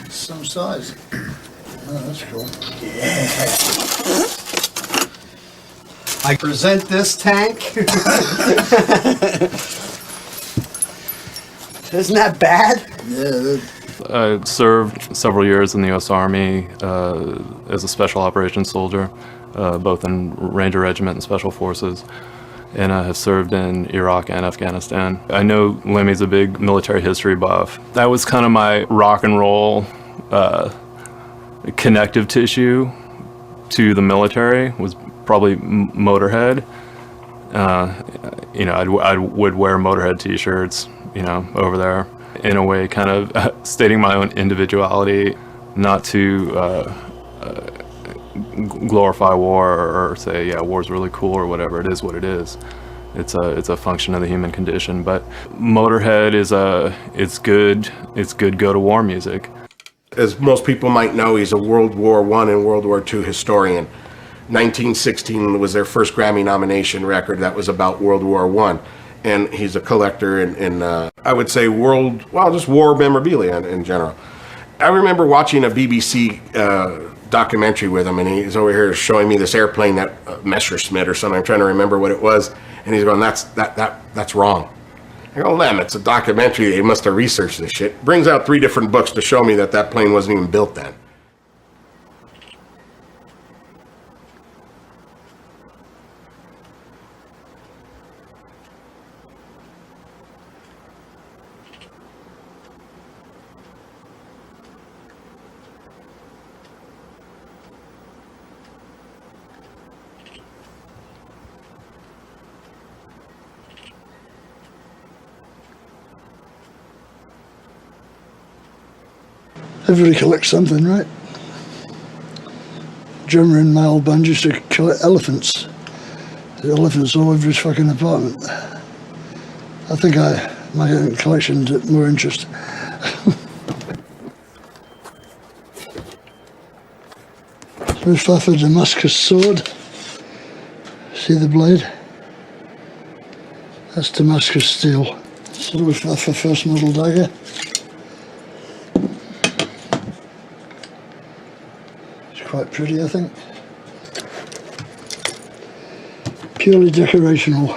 Some size. Oh, that's cool. Yeah. I present this tank. Isn't that bad? Yeah. I served several years in the U.S. Army as a special operations soldier, both in Ranger Regiment and Special Forces, and I have served in Iraq and Afghanistan. I know Lemmy's a big military history buff. That was kind of my rock and roll connective tissue to the military, was probably Motorhead. You know, I would wear Motorhead t-shirts, you know, over there, in a way kind of stating my own individuality, not to glorify war or say, yeah, war's really cool or whatever. It is what it is. It's a function of the human condition. But Motorhead it's good go-to-war music. As most people might know, he's a World War I and World War II historian. 1916 was their first Grammy nomination record that was about World War I. And he's a collector in I would say just war memorabilia in general. I remember watching a BBC documentary with him, and he's over here showing me this airplane, that Messerschmitt or something. I'm trying to remember what it was, and he's going, that's wrong. I go, Lem, it's a documentary. They must have researched this shit. Brings out 3 different books to show me that plane wasn't even built then. Everybody collects something, right? Drummer in my old band used to collect elephants. The elephants all over his fucking apartment. I think my collection's more interesting. Luftwaffe Damascus sword. See the blade? That's Damascus steel. It's the Luftwaffe first model dagger. Quite pretty, I think. Purely decorational.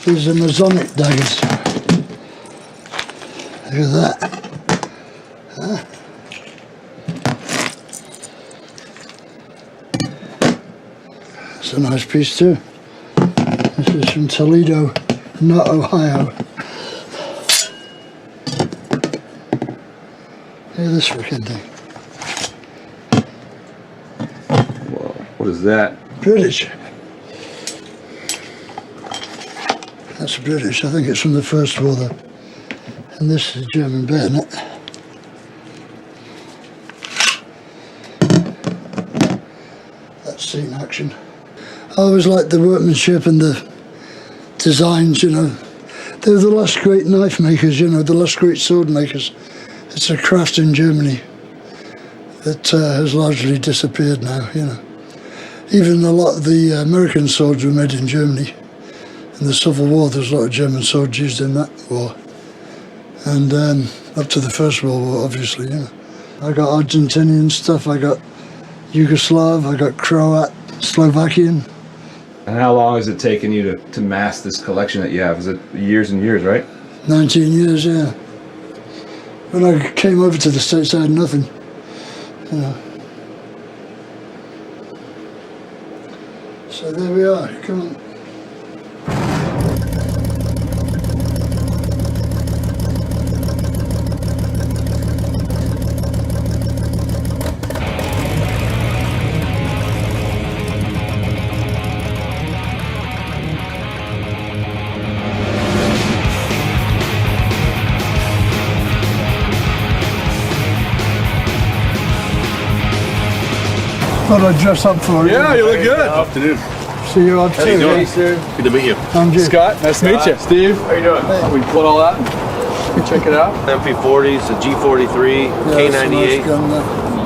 These are Masonic daggers. Look at that. Huh? It's a nice piece too. This is from Toledo, not Ohio. Look at this freaking thing. Whoa. What is that? British. That's British. I think it's from the First War, though. And this is a German bayonet. That's seen action. I always liked the workmanship and the designs, you know. They were the last great knife makers, you know, the last great sword makers. It's a craft in Germany that has largely disappeared now, you know. Even a lot of the American swords were made in Germany. In the Civil War, there's a lot of German swords used in that war. And up to the First World War, obviously, you know. I got Argentinian stuff, I got Yugoslav, I got Croat, Slovakian. And how long has it taken you to mass this collection that you have? Is it years and years, right? 19 years, yeah. When I came over to the States, I had nothing, you know. So there we are, come on. Thought I'd dress up for you. Yeah, you look good. Afternoon. See you up too. How you doing? Yeah. Good to meet you. I'm Jim. Scott, nice to meet you. Steve, how you doing? Hey. We pull all that and check it out. MP40s, a G43, Yeah, that's a nice gun,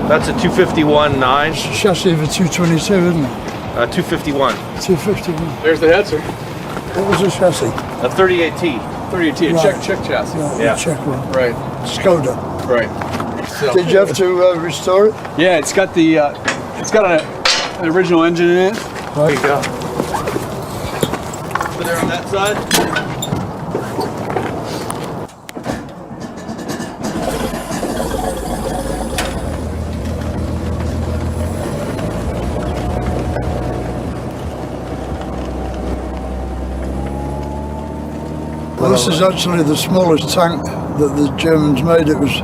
That's a 251-9. Chassis of a 222, isn't it? 251. 251. There's the head, sir. What was the chassis? A 38T. 38T, Right. check chassis. Yeah. Check one. Right. Skoda. Right. So, Did you have to restore it? yeah, it's got the an original engine in it. There you go. Over there on that side. Well, this is actually the smallest tank that the Germans made. It was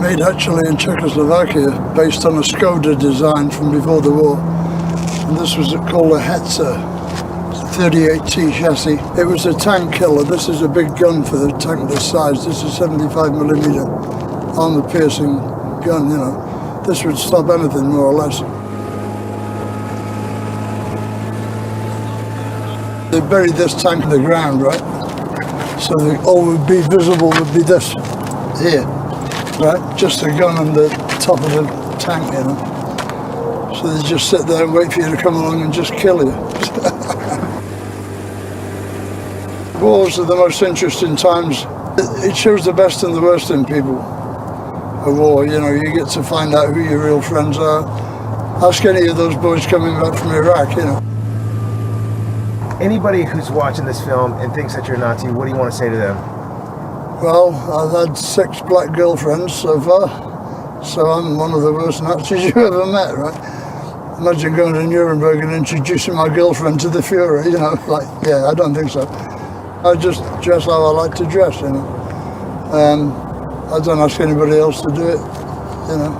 made actually in Czechoslovakia based on a Skoda design from before the war. And this was called a Hetzer 38T chassis. It was a tank killer. This is a big gun for the tank this size. This is 75mm armor piercing gun, you know. This would stop anything more or less. They buried this tank in the ground, right? So all would be visible would be this here, right? Just a gun on the top of the tank, you know. So they just sit there and wait for you to come along and just kill you. Wars are the most interesting times. It shows the best and the worst in people. A war, you know, you get to find out who your real friends are. Ask any of those boys coming back from Iraq, you know. Anybody who's watching this film and thinks that you're a Nazi, what do you want to say to them? Well, I've had 6 black girlfriends so far, so I'm one of the worst Nazis you ever met, right? Imagine going to Nuremberg and introducing my girlfriend to the Fuhrer, you know, like, yeah, I don't think so. I just dress how I like to dress, you know. I don't ask anybody else to do it, you know.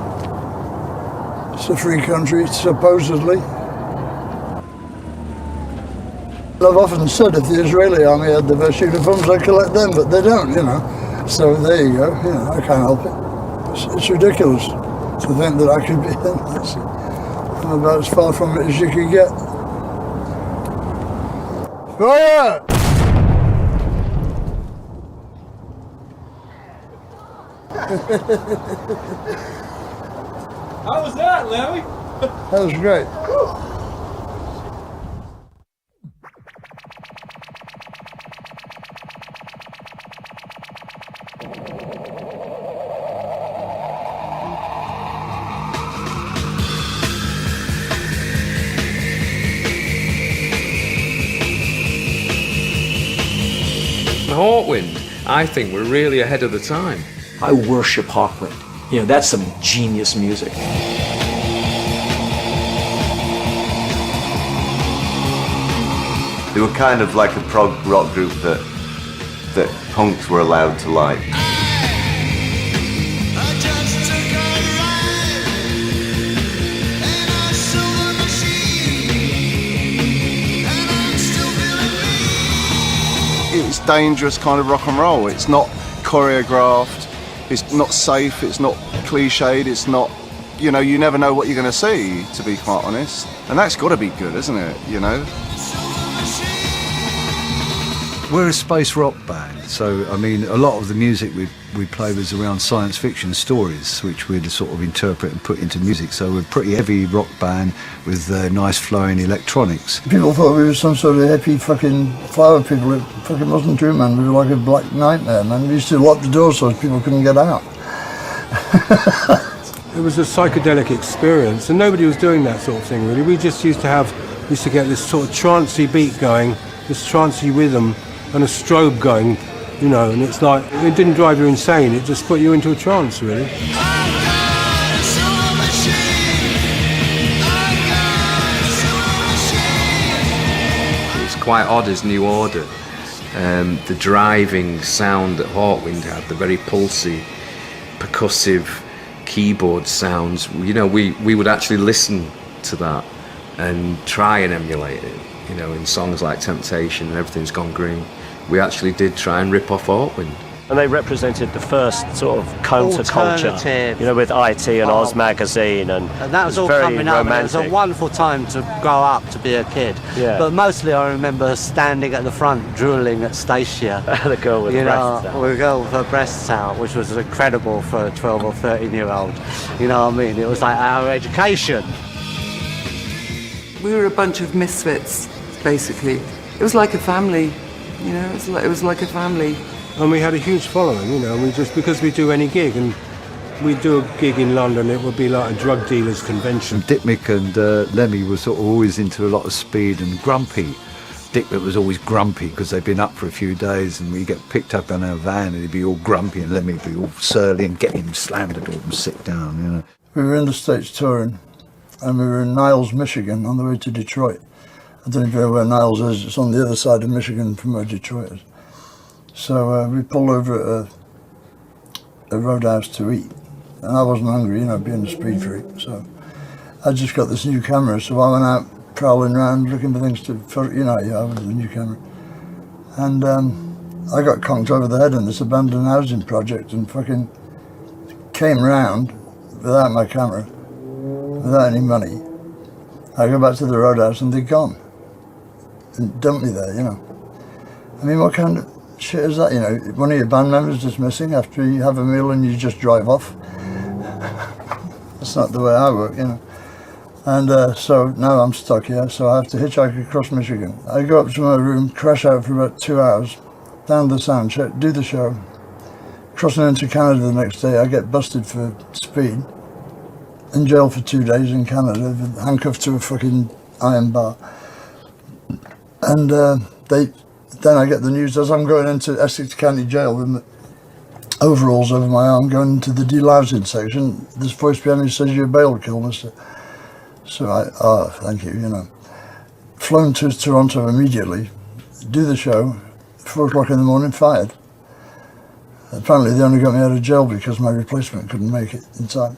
It's a free country, supposedly. I've often said if the Israeli army had the best uniforms, I'd collect them, but they don't, you know. So there you go, you know, I can't help it. It's ridiculous to think that I could be a Nazi. I'm about as far from it as you can get. Fire! How was that, Lemmy? That was great. Hawkwind, I think we're really ahead of the time. I worship Hawkwind. You know, that's some genius music. They were kind of like a prog rock group that punks were allowed to like. I just took a ride in a silver machine. dangerous kind of rock and roll. It's not choreographed, it's not safe, it's not cliched, it's not, you know, you never know what you're going to see, to be quite honest. And that's got to be good, isn't it, you know? We're a space rock band, so I mean a lot of the music we play was around science fiction stories, which we'd sort of interpret and put into music. So we're a pretty heavy rock band with nice flowing electronics. People thought we were some sort of hippie fucking flower people. It fucking wasn't true, man. We were like a black nightmare, man. We used to lock the door so people couldn't get out. It was a psychedelic experience, and nobody was doing that sort of thing really. We just used to get this sort of trancey beat going, this trancey rhythm, and a strobe going, you know, and it's like, it didn't drive you insane, it just put you into a trance, really. It's quite odd as New Order. The driving sound that Hawkwind had, the very pulsy, percussive keyboard sounds, you know, we would actually listen to that and try and emulate it, you know, in songs like Temptation and Everything's Gone Green. We actually did try and rip off Hawkwind. And they represented the first sort of counterculture, you know, with IT and Oz magazine, and that was all very coming up. romantic. And it was a wonderful time to grow up, to be a kid. Yeah. But mostly I remember standing at the front, drooling at Stacia. The girl with breasts out. The girl with her breasts out, which was incredible for a 12 or 13-year-old. You know what I mean? It was like our education. We were a bunch of misfits, basically. It was like a family. You know, it was like a family. And we had a huge following, you know, we just, because we do any gig, and we do a gig in London, it would be like a drug dealer's convention. Dick Mick and Lemmy were sort of always into a lot of speed and grumpy. Dick Mick was always grumpy because they'd been up for a few days, and we get picked up in our van and he'd be all grumpy, and Lemmy would be all surly and get him slammed the door and sit down, you know. We were in the States touring, and we were in Niles, Michigan, on the way to Detroit. I don't even know where Niles is. It's on the other side of Michigan from where Detroit is. So we pulled over at a roadhouse to eat. And I wasn't hungry, you know, being a speed freak. So I just got this new camera. So I went out prowling around looking for things to, you know, yeah, with the new camera. And I got conked over the head in this abandoned housing project and fucking came round without my camera, without any money. I go back to the roadhouse and they're gone. And dump me there, you know. I mean, what kind of shit is that, you know? One of your band members just missing after you have a meal and you just drive off. That's not the way I work, you know. And so now I'm stuck here, so I have to hitchhike across Michigan. I go up to my room, crash out for about 2 hours, down the sound check, do the show. Crossing into Canada the next day, I get busted for speed. In jail for 2 days in Canada, handcuffed to a fucking iron bar. And then I get the news as I'm going into Essex County Jail with my overalls over my arm, going into the delousing section. This voice behind me says, "You're bail kill, mister." So thank you, you know. Flown to Toronto immediately, do the show, 4 o'clock in the morning, fired. Apparently they only got me out of jail because my replacement couldn't make it in time.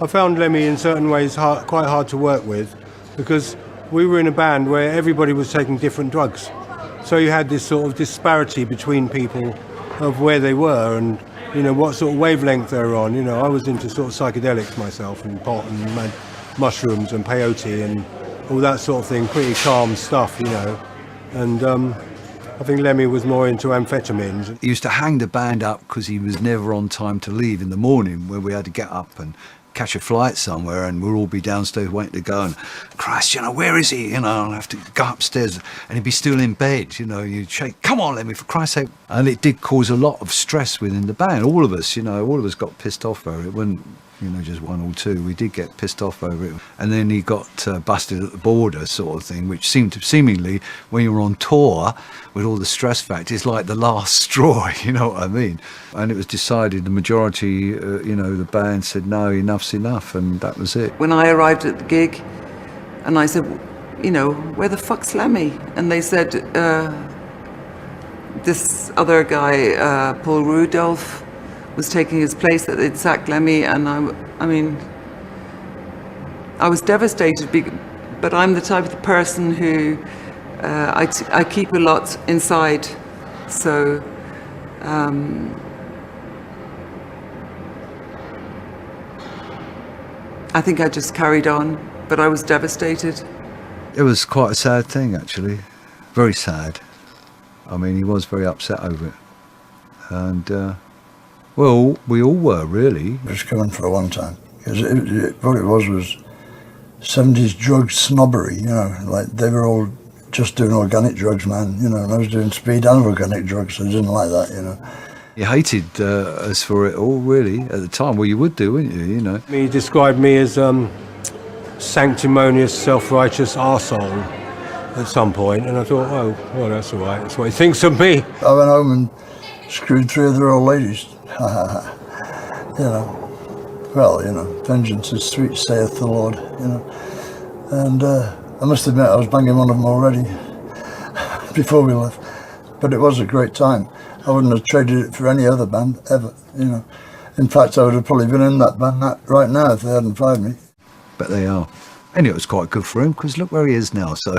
I found Lemmy in certain ways quite hard to work with, because we were in a band where everybody was taking different drugs. So you had this sort of disparity between people of where they were and, you know, what sort of wavelength they were on. You know, I was into sort of psychedelics myself, and pot and mushrooms and peyote and all that sort of thing, pretty calm stuff, you know. And I think Lemmy was more into amphetamines. He used to hang the band up because he was never on time to leave in the morning, where we had to get up and catch a flight somewhere, and we'll all be downstairs waiting to go, and Christ, you know, where is he? You know, I'll have to go upstairs, and he'd be still in bed, you know, you'd shake, come on, Lemmy, for Christ's sake. And it did cause a lot of stress within the band. All of us, you know, all of us got pissed off over it. When, you know, just one or two, we did get pissed off over it. And then he got busted at the border, sort of thing, which seemed to seemingly, when you're on tour with all the stress factors, like the last straw, you know what I mean? And it was decided, the majority, you know, the band said, no, enough's enough, and that was it. When I arrived at the gig, and I said, you know, where the fuck's Lemmy? And they said, this other guy, Paul Rudolph, was taking his place, that they'd sacked Lemmy, and I mean, I was devastated, but I'm the type of person who, I keep a lot inside, So I think I just carried on, but I was devastated. It was quite a sad thing, actually. Very sad. I mean, he was very upset over it. And, well, we all were, really. It was coming for a long time. Because what it was 70s drug snobbery, you know, like they were all just doing organic drugs, man, you know, and I was doing speed and organic drugs, so I didn't like that, you know. He hated us for it all, really, at the time. Well, you would do, wouldn't you, you know? He described me as sanctimonious, self-righteous arsehole at some point, and I thought, oh, well, that's all right. That's what he thinks of me. I went home and screwed 3 other old ladies. You know. Well, you know, vengeance is sweet, saith the Lord, you know. And I must admit, I was banging one of them already before we left. But it was a great time. I wouldn't have traded it for any other band, ever, you know. In fact, I would have probably been in that band right now if they hadn't fired me. But they are. And it was quite good for him, because look where he is now, so...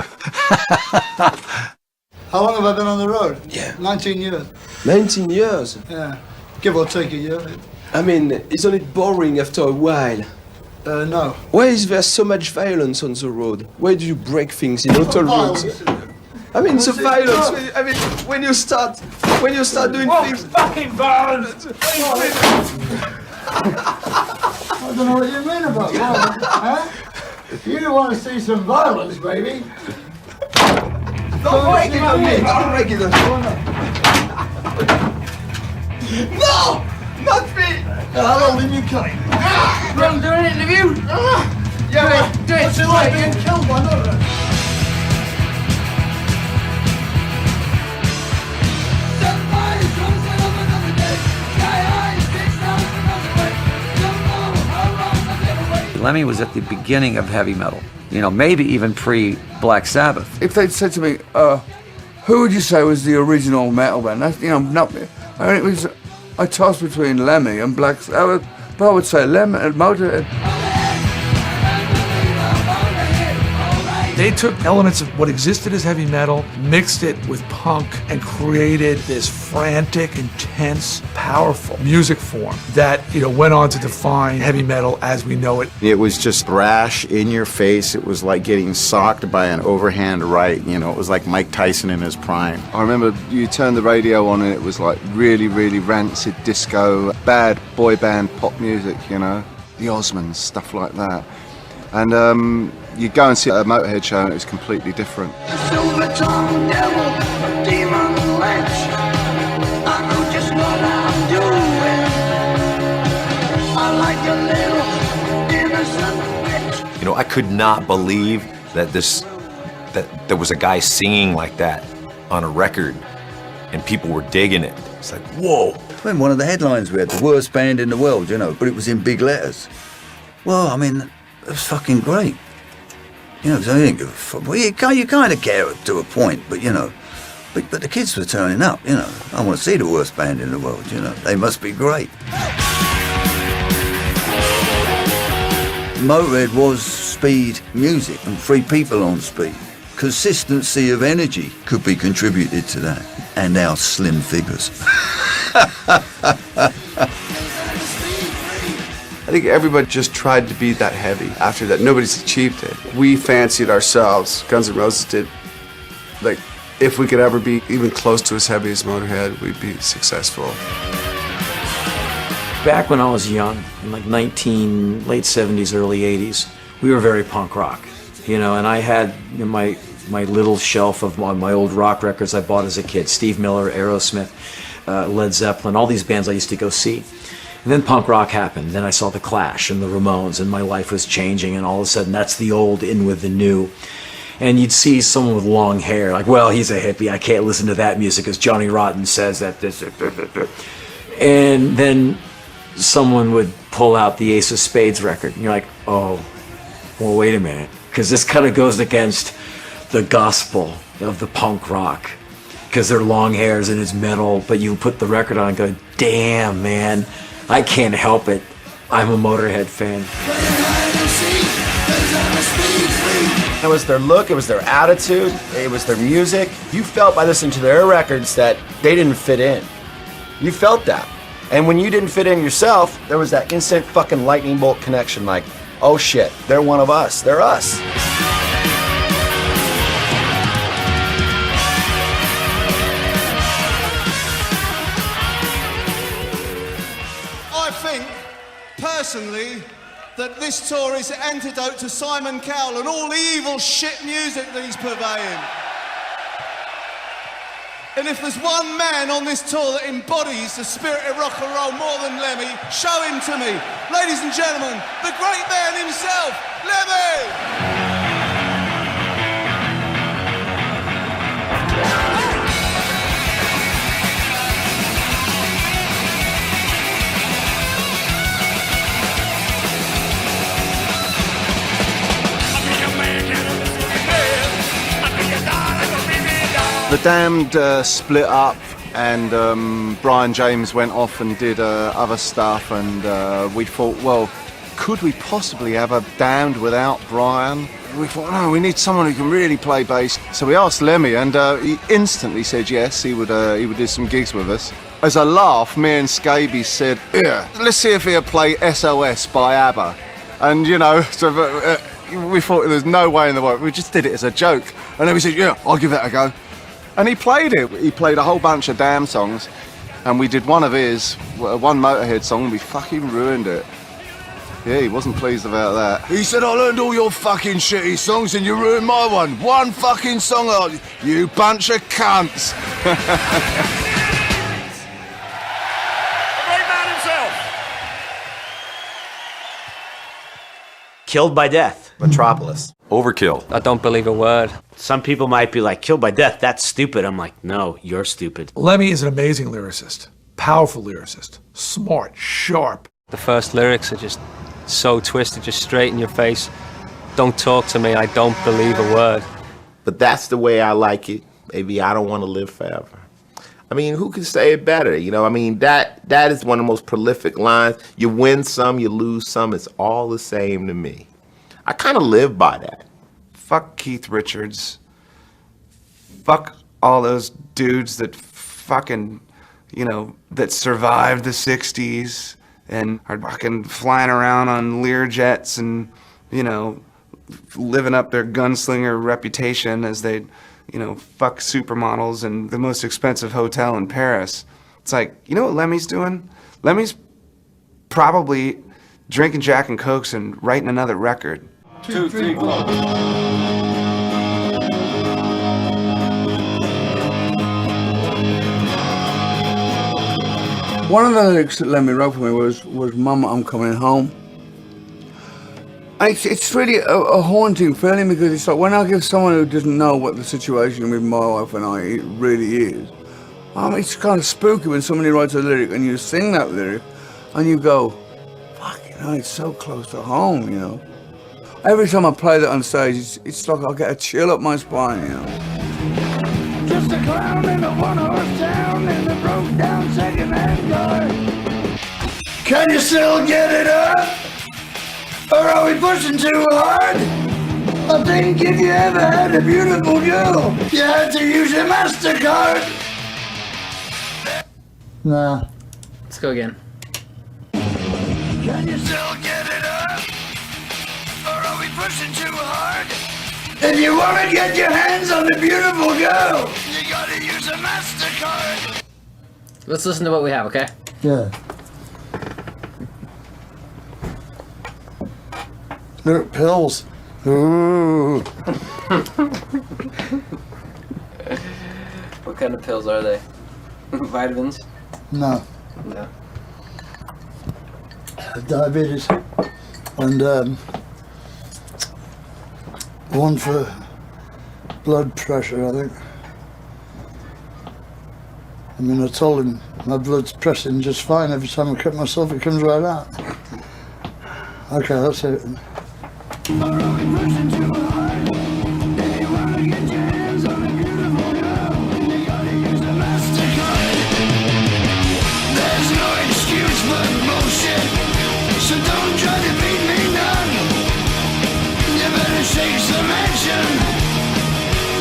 How long have I been on the road? Yeah. 19 years. 19 years? Yeah, give or take a year. I mean, isn't it boring after a while? No. Why is there so much violence on the road? Why do you break things in auto roads? I mean, the violence. I mean, when you start doing things. Fucking violence! I don't know what you mean about violence, huh? You want to see some violence, baby? Don't break it on me! Don't break it on me! No! Not me! How old are you coming? You want to do an interview? Yeah, do it. What's it like being killed by another? Lemmy was at the beginning of heavy metal, you know, maybe even pre-Black Sabbath. If they'd said to me, who would you say was the original metal band? That's, you know, not me. I mean, it was, I tossed between Lemmy and Black Sabbath, but I would say Lemmy and Motorhead. They took elements of what existed as heavy metal, mixed it with punk, and created this frantic, intense, powerful music form that, you know, went on to define heavy metal as we know it. It was just brash, in your face. It was like getting socked by an overhand right. You know, it was like Mike Tyson in his prime. I remember you turned the radio on and it was like really, really rancid disco, bad boy band pop music, you know, the Osmonds, stuff like that. And you'd go and see a Motorhead show and it was completely different. Silver-tongued devil, demon ledge. I know just what I'm doing. I like a little innocent bitch. You know, I could not believe that there was a guy singing like that on a record and people were digging it. It's like, whoa. When one of the headlines we had, the worst band in the world, you know, but it was in big letters. Well, I mean, it was fucking great. You know, because I didn't give a fuck. Well, you kind of care to a point, but, you know, but the kids were turning up, you know. I want to see the worst band in the world, you know. They must be great. Motorhead was speed music and 3 people on speed. Consistency of energy could be contributed to that. And our slim figures. I think everybody just tried to be that heavy. After that, nobody's achieved it. We fancied ourselves, Guns N' Roses did, like, if we could ever be even close to as heavy as Motorhead, we'd be successful. Back when I was young, in like late 70s, early 80s, we were very punk rock, you know, and I had in my little shelf of my old rock records I bought as a kid, Steve Miller, Aerosmith, Led Zeppelin, all these bands I used to go see. And then punk rock happened. Then I saw the Clash and the Ramones, and my life was changing, and all of a sudden that's the old in with the new. And you'd see someone with long hair, like, well, he's a hippie, I can't listen to that music because Johnny Rotten says that. And then someone would pull out the Ace of Spades record, and you're like, oh, well, wait a minute, because this kind of goes against the gospel of the punk rock, because they're long hairs and it's metal, but you put the record on and go, damn, man, I can't help it. I'm a Motorhead fan. It was their look, it was their attitude, it was their music. You felt by listening to their records that they didn't fit in. You felt that. And when you didn't fit in yourself, there was that instant fucking lightning bolt connection, like, oh shit, they're one of us, they're us. I think, personally, that this tour is the antidote to Simon Cowell and all the evil shit music that he's purveying. And if there's one man on this tour that embodies the spirit of rock and roll more than Lemmy, show him to me. Ladies and gentlemen, the great man himself, Lemmy! The Damned split up, and Brian James went off and did other stuff, and we thought, well, could we possibly have a Damned without Brian? We thought, no, we need someone who can really play bass. So we asked Lemmy, and he instantly said yes, he would do some gigs with us. As a laugh, me and Scabies said, yeah, let's see if he'll play SOS by ABBA. And, you know, so we thought there's no way in the world. We just did it as a joke. And then we said, yeah, I'll give that a go. And he played it. He played a whole bunch of Damn songs, and we did one of his, one Motorhead song, and we fucking ruined it. Yeah, he wasn't pleased about that. He said, I learned all your fucking shitty songs and you ruined my one. One fucking song, you bunch of cunts. The great man himself. Killed by death. Metropolis. Overkill. I don't believe a word. Some people might be like, killed by death, that's stupid. I'm like, no, you're stupid. Lemmy is an amazing lyricist, powerful lyricist, smart, sharp. The first lyrics are just so twisted, just straight in your face. Don't talk to me, I don't believe a word. But that's the way I like it. Maybe I don't want to live forever. I mean, who can say it better? You know, I mean, that is one of the most prolific lines. You win some, you lose some, it's all the same to me. I kind of live by that. Fuck Keith Richards. Fuck all those dudes that fucking, you know, that survived the 60s and are fucking flying around on Learjets and, you know, living up their gunslinger reputation as they, you know, fuck supermodels in the most expensive hotel in Paris. It's like, you know what Lemmy's doing? Lemmy's probably drinking Jack and Cokes and writing another record. 2, 3, 4. One of the lyrics that Lemmy wrote for me was Mama, I'm coming home. And it's really a haunting feeling because it's like when I give someone who doesn't know what the situation with my wife and I it really is, it's kind of spooky when somebody writes a lyric and you sing that lyric and you go, fuck, you know, it's so close to home, you know. Every time I play that on stage, it's like I get a chill up my spine, you know. Just a clown in a one-horse town in a broke-down second-hand car. Can you still get it up? Or are we pushing too hard? I think if you ever had a beautiful girl, you had to use your MasterCard. Nah. Let's go again. Can you still get it up? Or are we pushing too hard? If you want to get your hands on a beautiful girl, you gotta use a MasterCard. Let's listen to what we have, okay? Yeah. Look, pills. Ooh. What kind of pills are they? Vitamins? No. No. Diabetes. And one for blood pressure, I think. I mean, I told him my blood's pressing just fine. Every time I cut myself, it comes right out. Okay, that's it. There's no excuse for bullshit, so don't try to beat me none. You better shake some action.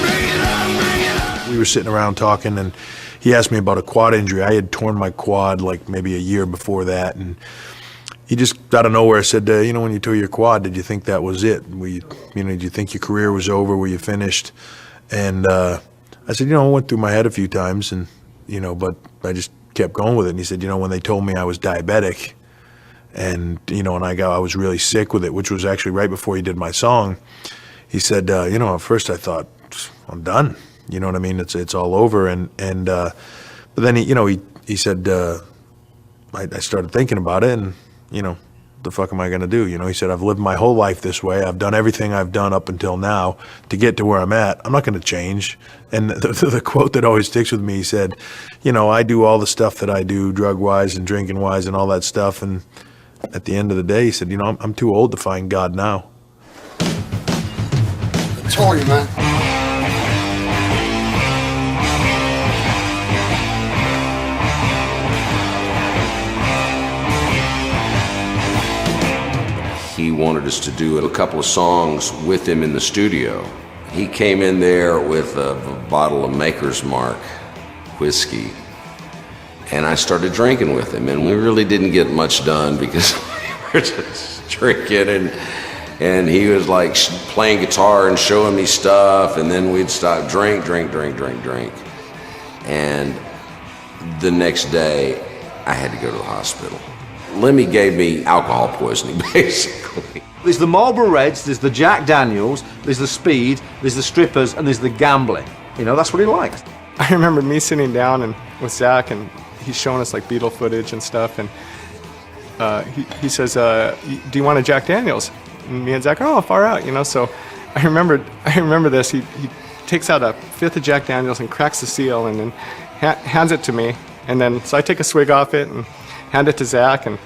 Bring it on, bring it on. We were sitting around talking, and he asked me about a quad injury. I had torn my quad like maybe a year before that, and he just out of nowhere said, you know, when you tore your quad, did you think that was it? Did you think your career was over? Were you finished? And I said, you know, it went through my head a few times, and but I just kept going with it. And he said, when they told me I was diabetic, and and I was really sick with it, which was actually right before he did my song. He said, at first I thought, I'm done. You know what I mean? It's all over. But then he said, I started thinking about it, and the fuck am I gonna do? He said, I've lived my whole life this way. I've done everything I've done up until now to get to where I'm at. I'm not gonna change. And the quote that always sticks with me, he said, I do all the stuff that I do, drug-wise and drinking-wise and all that stuff. And at the end of the day, he said, I'm too old to find God now. I told you, man. He wanted us to do a couple of songs with him in the studio. He came in there with a bottle of Maker's Mark whiskey, and I started drinking with him, and we really didn't get much done because we were just drinking, and he was like playing guitar and showing me stuff, and then we'd stop, drink. And the next day, I had to go to the hospital. Lemmy gave me alcohol poisoning, basically. There's the Marlboro Reds, there's the Jack Daniels, there's the speed, there's the strippers, and there's the gambling. That's what he likes. I remember me sitting down with Zach, and he's showing us like Beatle footage and stuff, and he says, do you want a Jack Daniels? And me and Zach, oh, far out, So I remember this. He takes out a fifth of Jack Daniels and cracks the seal, and then hands it to me, and then so I take a swig off it and hand it to Zach, and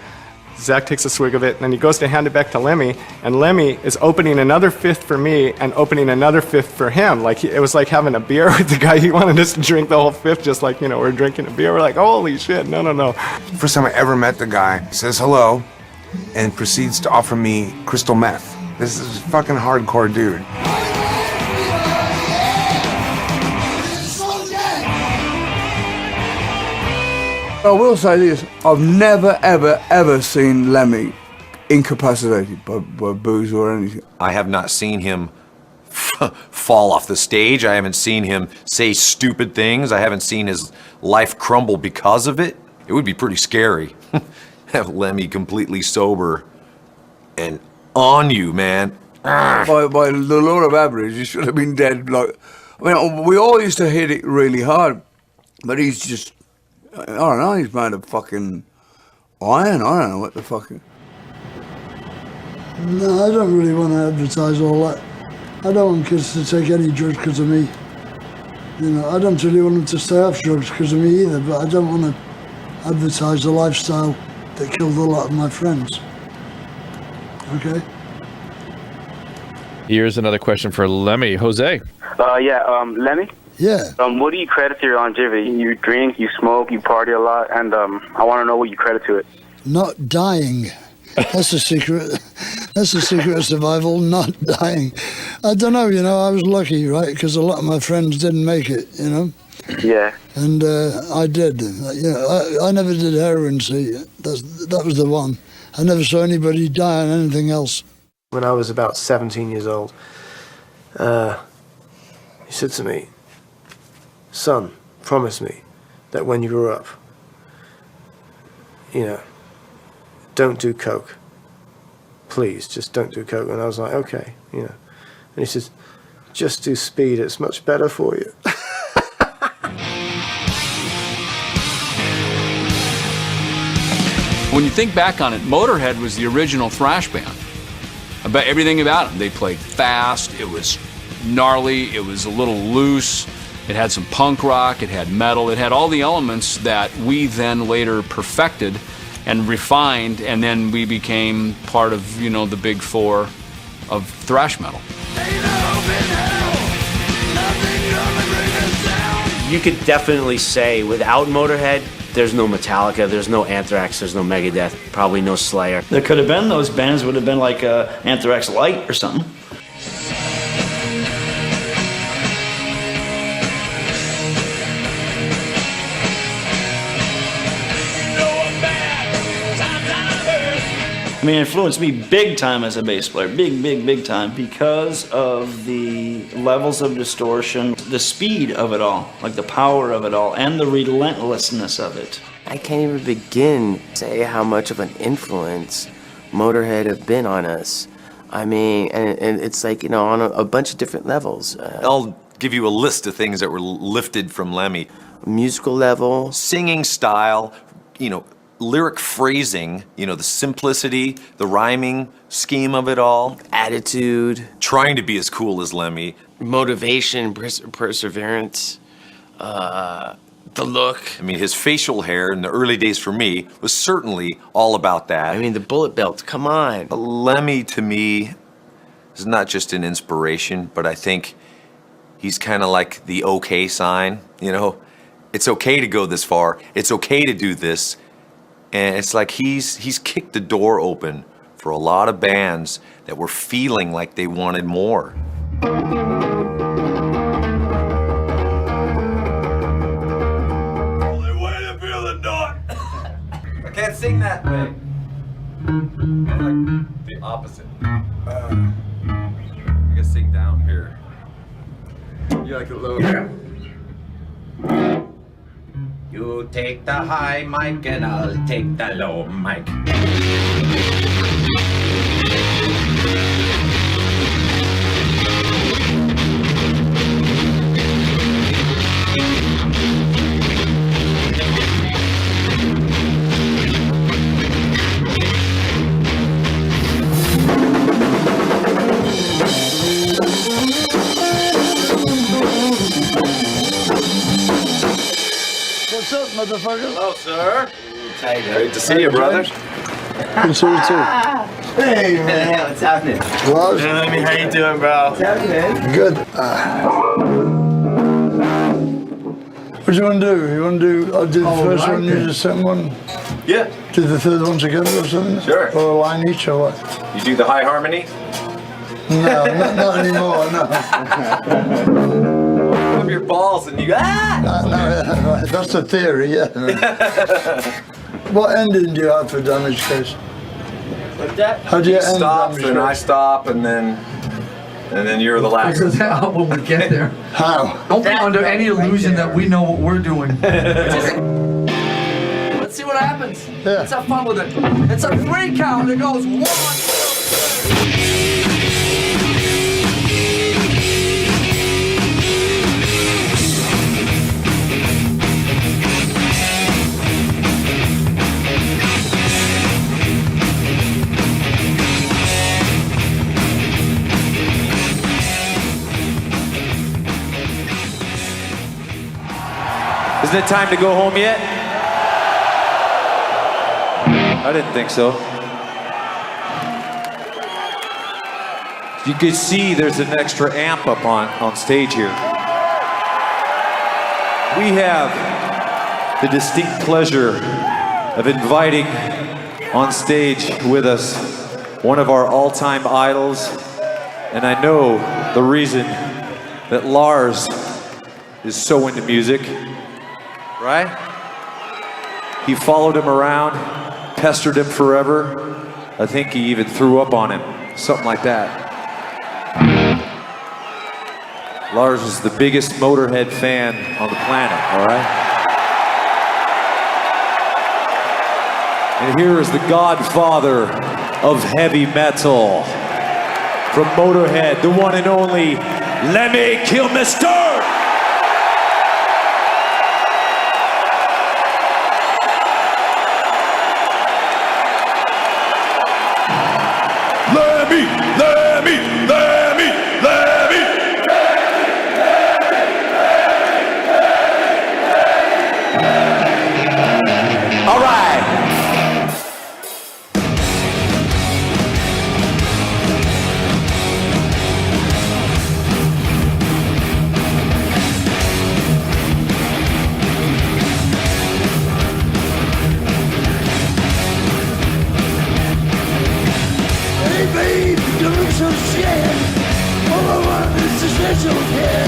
Zach takes a swig of it, and then he goes to hand it back to Lemmy, and Lemmy is opening another fifth for me and opening another fifth for him. It was like having a beer with the guy. He wanted us to drink the whole fifth, just like, we're drinking a beer. We're like, holy shit, no. First time I ever met the guy, says hello, and proceeds to offer me crystal meth. This is a fucking hardcore dude. I will say this, I've never, ever seen Lemmy incapacitated by booze or anything. I have not seen him fall off the stage. I haven't seen him say stupid things. I haven't seen his life crumble because of it. It would be pretty scary. Have Lemmy completely sober and on you, man. By the law of average, he should have been dead. We all used to hit it really hard, but he's just, I don't know, he's made of fucking iron. I don't know what the fuck. No, I don't really want to advertise all that. I don't want kids to take any drugs because of me. I don't really want them to stay off drugs because of me either, but I don't want to advertise a lifestyle that killed a lot of my friends. Okay? Here's another question for Lemmy. Jose. Lemmy? Yeah. What do you credit to your longevity? You drink, you smoke, you party a lot, and I want to know what you credit to it. Not dying. That's the secret. That's the secret of survival, not dying. I don't know, I was lucky, right? Because a lot of my friends didn't make it, Yeah. And I did. I never did heroin, see. That was the one. I never saw anybody die on anything else. When I was about 17 years old, he said to me, son, promise me that when you grow up, don't do coke. Please, just don't do coke. And I was like, okay, And he says, just do speed, it's much better for you. When you think back on it, Motorhead was the original thrash band. About everything about them. They played fast, it was gnarly, it was a little loose, it had some punk rock, it had metal, it had all the elements that we then later perfected and refined, and then we became part of, the big four of thrash metal. You could definitely say without Motorhead, there's no Metallica, there's no Anthrax, there's no Megadeth, probably no Slayer. There could have been those bands, would have been like Anthrax Light or something. I mean, it influenced me big time as a bass player, big time, because of the levels of distortion, the speed of it all, like the power of it all, and the relentlessness of it. I can't even begin to say how much of an influence Motorhead have been on us. I mean, and it's like, you know, on a bunch of different levels. I'll give you a list of things that were lifted from Lemmy. Musical level. Singing style, you know, lyric phrasing, you know, the simplicity, the rhyming scheme of it all. Attitude. Trying to be as cool as Lemmy. Motivation, perseverance. The look. I mean, his facial hair in the early days for me was certainly all about that. I mean, the bullet belt, come on. Lemmy, to me, is not just an inspiration, but I think he's kind of like the okay sign, you know? It's okay to go this far. It's okay to do this. And it's like he's kicked the door open for a lot of bands that were feeling like they wanted more. I can't sing that way. Like the opposite. I can sing down here. You like it low? Yeah. You take the high mic and I'll take the low mic. What's up, motherfucker? Hello, sir. Great to see you, brother. Good to see you too. Hey, man. What's happening? What? Hey, Lemmy, how you doing, bro? What's happening, man? Good. What do you want to do? You want to do? I'll do the first one, you do the second one? Yeah. Do the third one together or something? Sure. Or a line each or what? You do the high harmony? No, not anymore, no. Rub your balls and you No, that's a theory, yeah. What ending do you have for Damage Case? What's that? How do you He end stops Damage and I Case? stop and then you're the last. Figure that out when we get there. How? Don't be under any illusion that we know what we're doing. Let's see what happens. Let's have fun with it. It's a 3 count. It goes 1, 2, 3. Isn't it time to go home yet? I didn't think so. You can see there's an extra amp up on stage here. We have the distinct pleasure of inviting on stage with us one of our all-time idols, and I know the reason that Lars is so into music. Right? He followed him around, pestered him forever. I think he even threw up on him, something like that. Lars is the biggest Motorhead fan on the planet, all right? And here is the godfather of heavy metal. From Motorhead, the one and only Lemmy Kilmister! All right. Hey babe, you look so scared. All I want is to stretch your hair.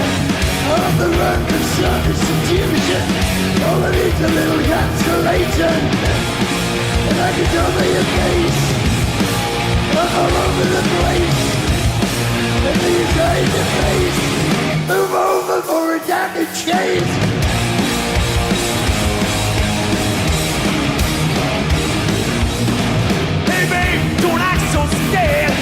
On the run, the sun is confusion. All I need's a little constellation. And I can tell by your face over the place. And then you try to face. Move over for a damage case. Hey babe, don't act so scared.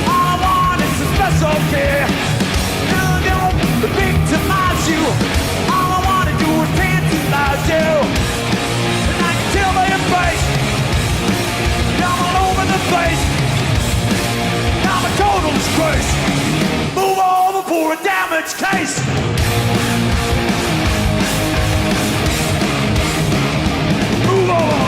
All I want is some special care. And don't victimize you. All I want to do is tantalize you. And I can tell by your face. I'm all over the place. I'm a total disgrace. Move over for a damage case. Move over.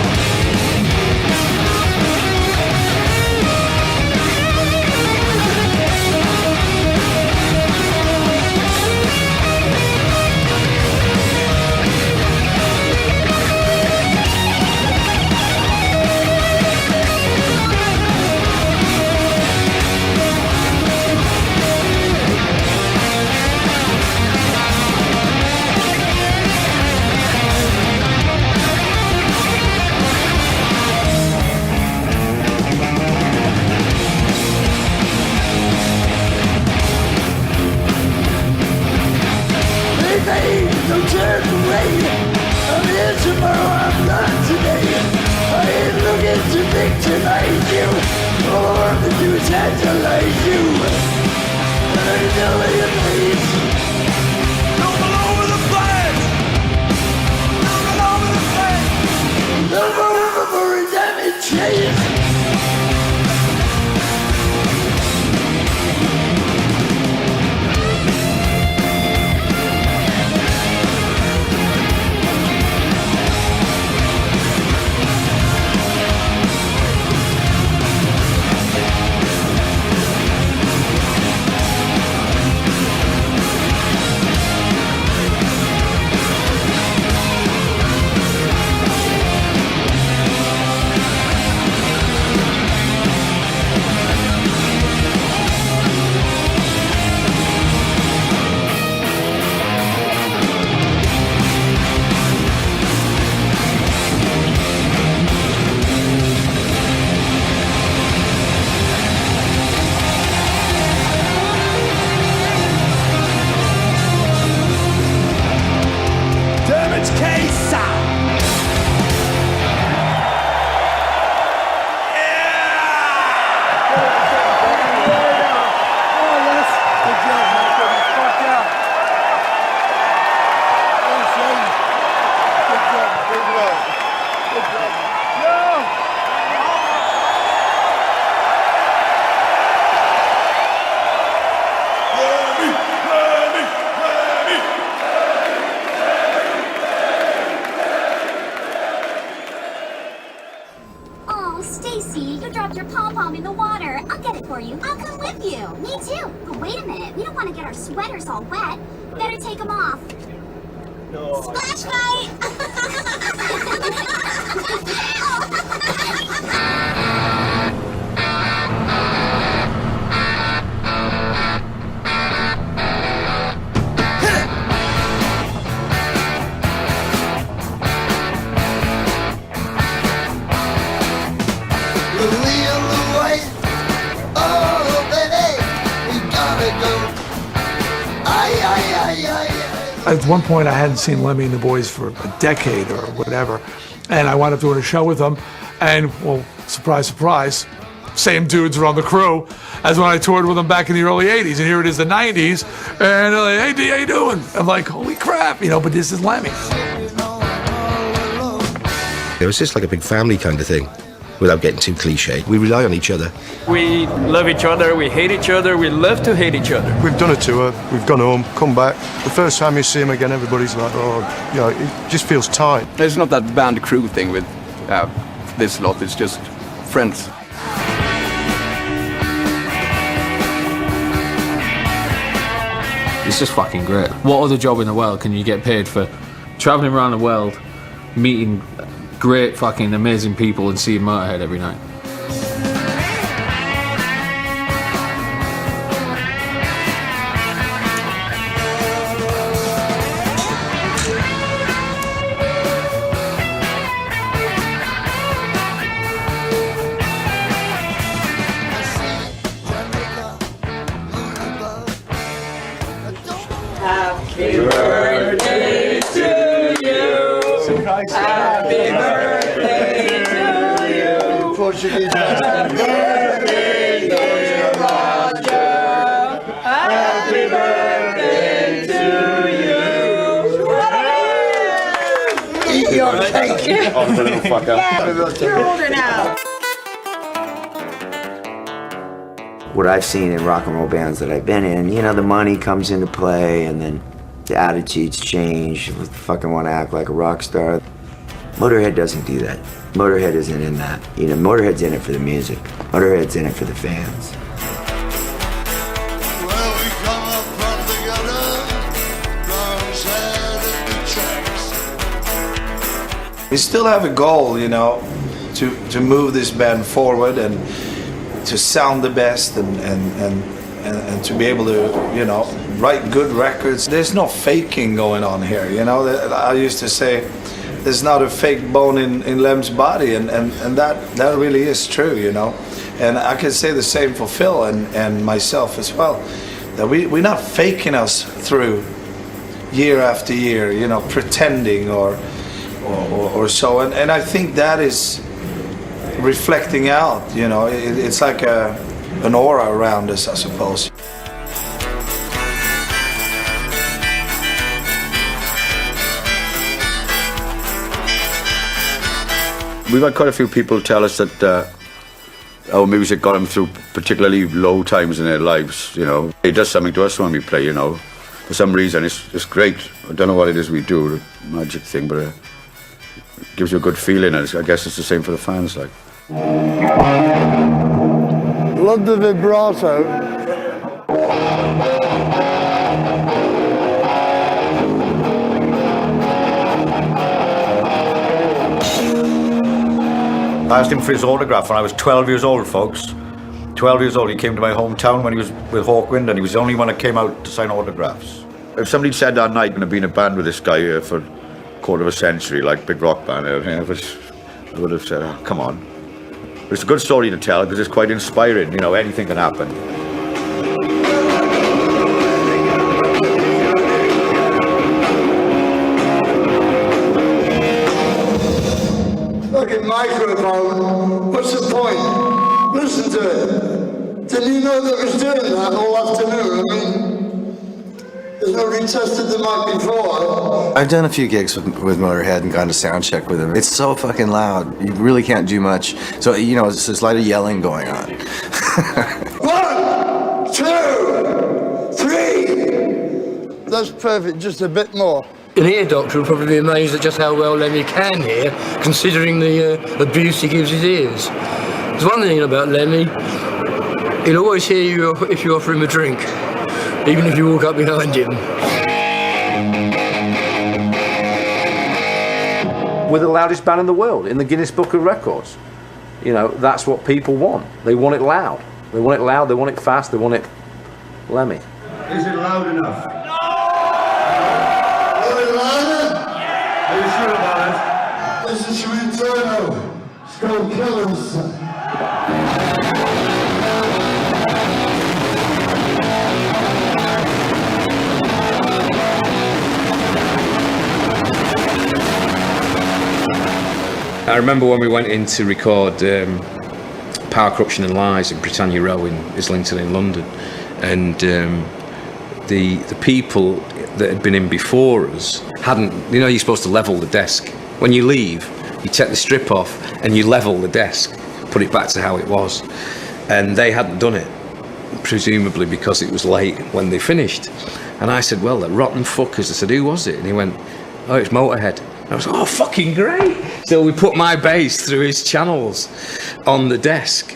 Hey, don't turn away. I'm here tomorrow, I'm not today. I ain't looking to victimize you. All I want to do is tantalize you. And I know your face. I'm all over the place. I'm all over the place. I'm over for a damage case. Damage case. Oh, Stacy, you dropped your pom-pom in the water. I'll get it for you. I'll come with you. Me too. But wait a minute. We don't want to get our sweaters all wet. Better take them off. No. Splash At one point, I hadn't seen Lemmy and the Boys for a decade or whatever, and I wound up doing a show with them, and, well, surprise, surprise, same dudes were on the crew as when I toured with them back in the early 80s, and here it is the 90s, and they're like, hey, D, how you doing? I'm like, holy crap, you know, but this is Lemmy. It was just like a big family kind of thing, without getting too cliche. We rely on each other. We love each other, we hate each other, we love to hate each other. We've done a tour, we've gone home, come back. The first time you see him again, everybody's like, oh, you know, it just feels tight. It's not that band crew thing with this lot, it's just friends. It's just fucking great. What other job in the world can you get paid for traveling around the world, meeting great fucking amazing people and seeing Motorhead every night? Happy birthday to you. Happy birthday to you. Portuguese. Happy birthday, dear Roger. Happy birthday to you. Eat your cake. Oh, the little fucker. You're older now. What I've seen in rock and roll bands that I've been in, you know, the money comes into play and then the attitudes change. You fucking want to act like a rock star. Motorhead doesn't do that. Motorhead isn't in that. You know, Motorhead's in it for the music. Motorhead's in it for the fans. We still have a goal, you know, to move this band forward and to sound the best and to be able to, you know, write good records. There's no faking going on here, you know. I used to say there's not a fake bone in Lem's body, and that really is true, you know. And I can say the same for Phil and myself as well, that we're not faking us through year after year, you know, pretending or so. And I think that is reflecting out, you know. It's like an aura around us, I suppose. We've had quite a few people tell us that our music got them through particularly low times in their lives, you know. It does something to us when we play, you know. For some reason, it's great. I don't know what it is we do, the magic thing, but it gives you a good feeling, and I guess it's the same for the fans, like. Love the vibrato. I asked him for his autograph when I was 12 years old, folks. 12 years old, he came to my hometown when he was with Hawkwind, and he was the only one that came out to sign autographs. If somebody said that night, I've been in a band with this guy here for a quarter of a century, like big rock band, I would have said, oh, come on. But it's a good story to tell because it's quite inspiring, you know, anything can happen. Fucking microphone. What's the point? Listen to it. Didn't you know that it was doing that all afternoon? I mean, there's nobody tested the mic before. I've done a few gigs with Motorhead and gone to sound check with him. It's so fucking loud. You really can't do much. So, you know, there's a lot of yelling going on. 1, 2, 3. That's perfect, just a bit more. An ear doctor will probably be amazed at just how well Lemmy can hear, considering the abuse he gives his ears. There's one thing about Lemmy, he'll always hear you if you offer him a drink, even if you walk up behind him. We're the loudest band in the world, in the Guinness Book of Records. You know, that's what people want. They want it loud. They want it loud, they want it fast, they want it Lemmy. Is it loud enough? No! Is it louder? Are you sure about it? This is Returno. Skull Killers. I remember when we went in to record Power, Corruption and Lies in Britannia Row in Islington in London, and the people that had been in before us hadn't, you know, you're supposed to level the desk. When you leave, you take the strip off and you level the desk, put it back to how it was. And they hadn't done it, presumably because it was late when they finished. And I said, well, the rotten fuckers. I said, who was it? And he went, oh, it's Motorhead. I was like, oh, fucking great. So we put my bass through his channels on the desk,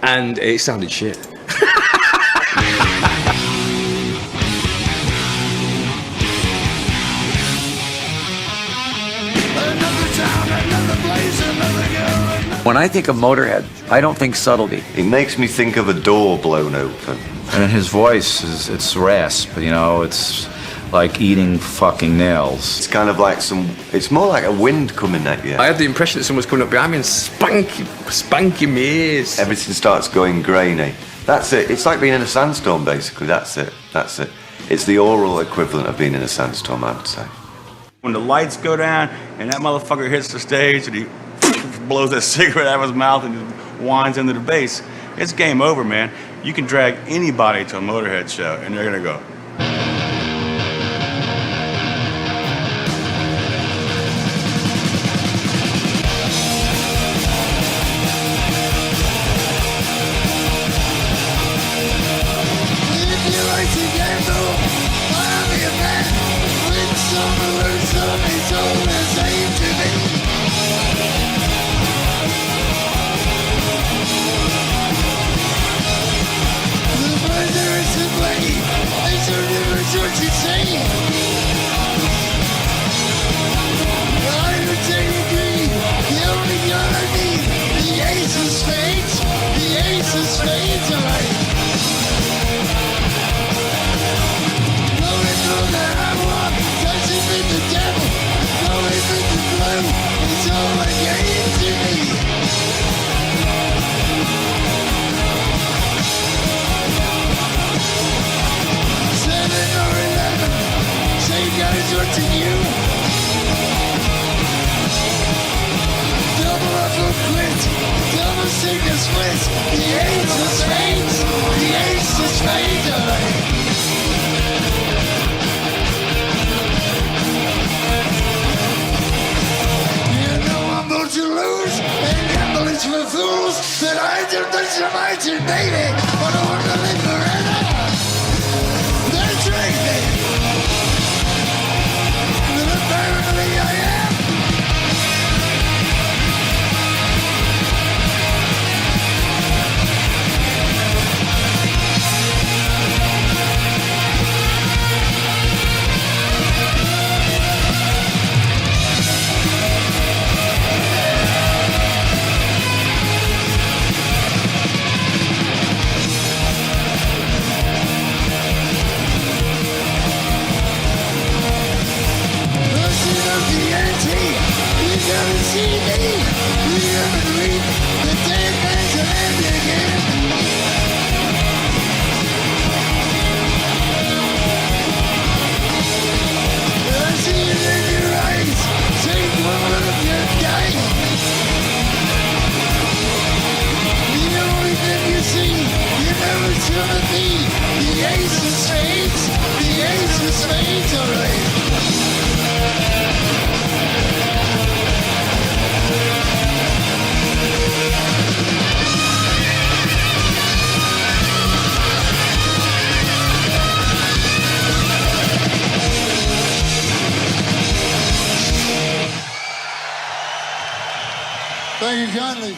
and it sounded shit. When I think of Motorhead, I don't think subtlety. It makes me think of a door blown open. And his voice it's rasp, you know, it's like eating fucking nails. It's kind of like it's more like a wind coming at you. I had the impression that someone was coming up behind me and spanking my ears. Everything starts going grainy. That's it. It's like being in a sandstorm, basically. That's it. It's the oral equivalent of being in a sandstorm, I would say. When the lights go down and that motherfucker hits the stage and he blows that cigarette out of his mouth and just winds into the bass, it's game over, man. You can drag anybody to a Motorhead show and they're gonna go. Thank you kindly.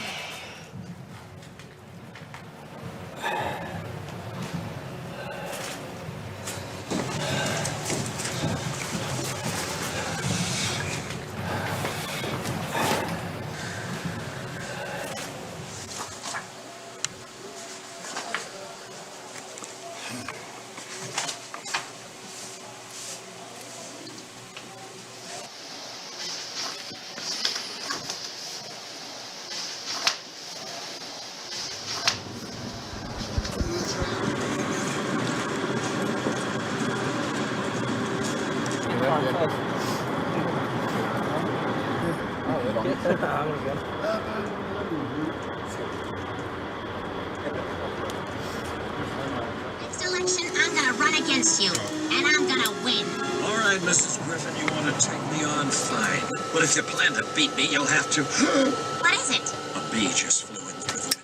Next election, I'm gonna run against you, and I'm gonna win. All right, Mrs. Griffin, you want to take me on? Fine. But if you plan to beat me, you'll have to... What is it? A bee just flew in through the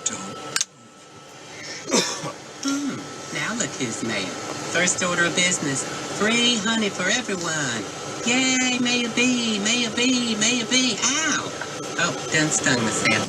window. Now look who's mayor. First order of business. Free honey for everyone. Yay, Mayor B, Mayor B, Mayor B. Ow! Oh, done stung myself.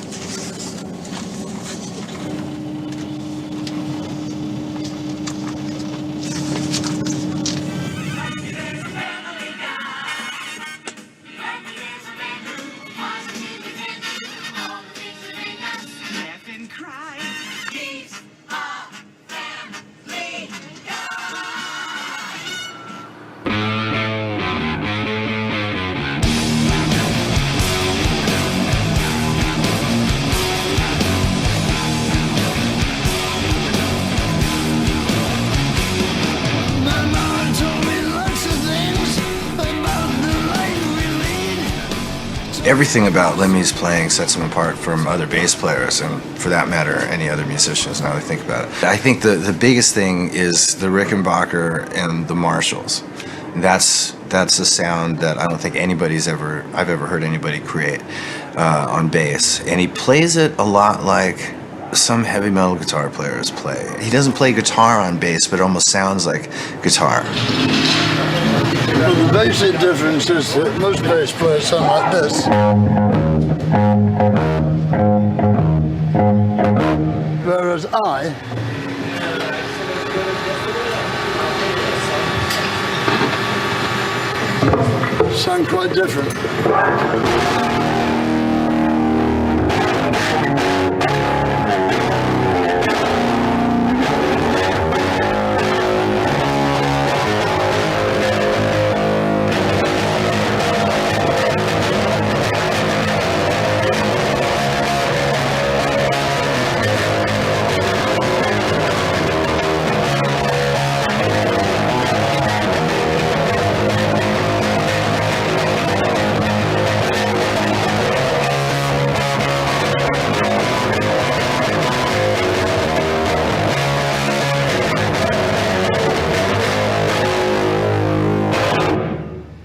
Everything about Lemmy's playing sets him apart from other bass players, and for that matter, any other musicians, now that I think about it. I think the biggest thing is the Rickenbacker and the Marshalls. That's a sound that I don't think I've ever heard anybody create on bass. And he plays it a lot like some heavy metal guitar players play. He doesn't play guitar on bass, but it almost sounds like guitar. Well, the basic difference is that most bass players sound like this. Whereas I sound quite different.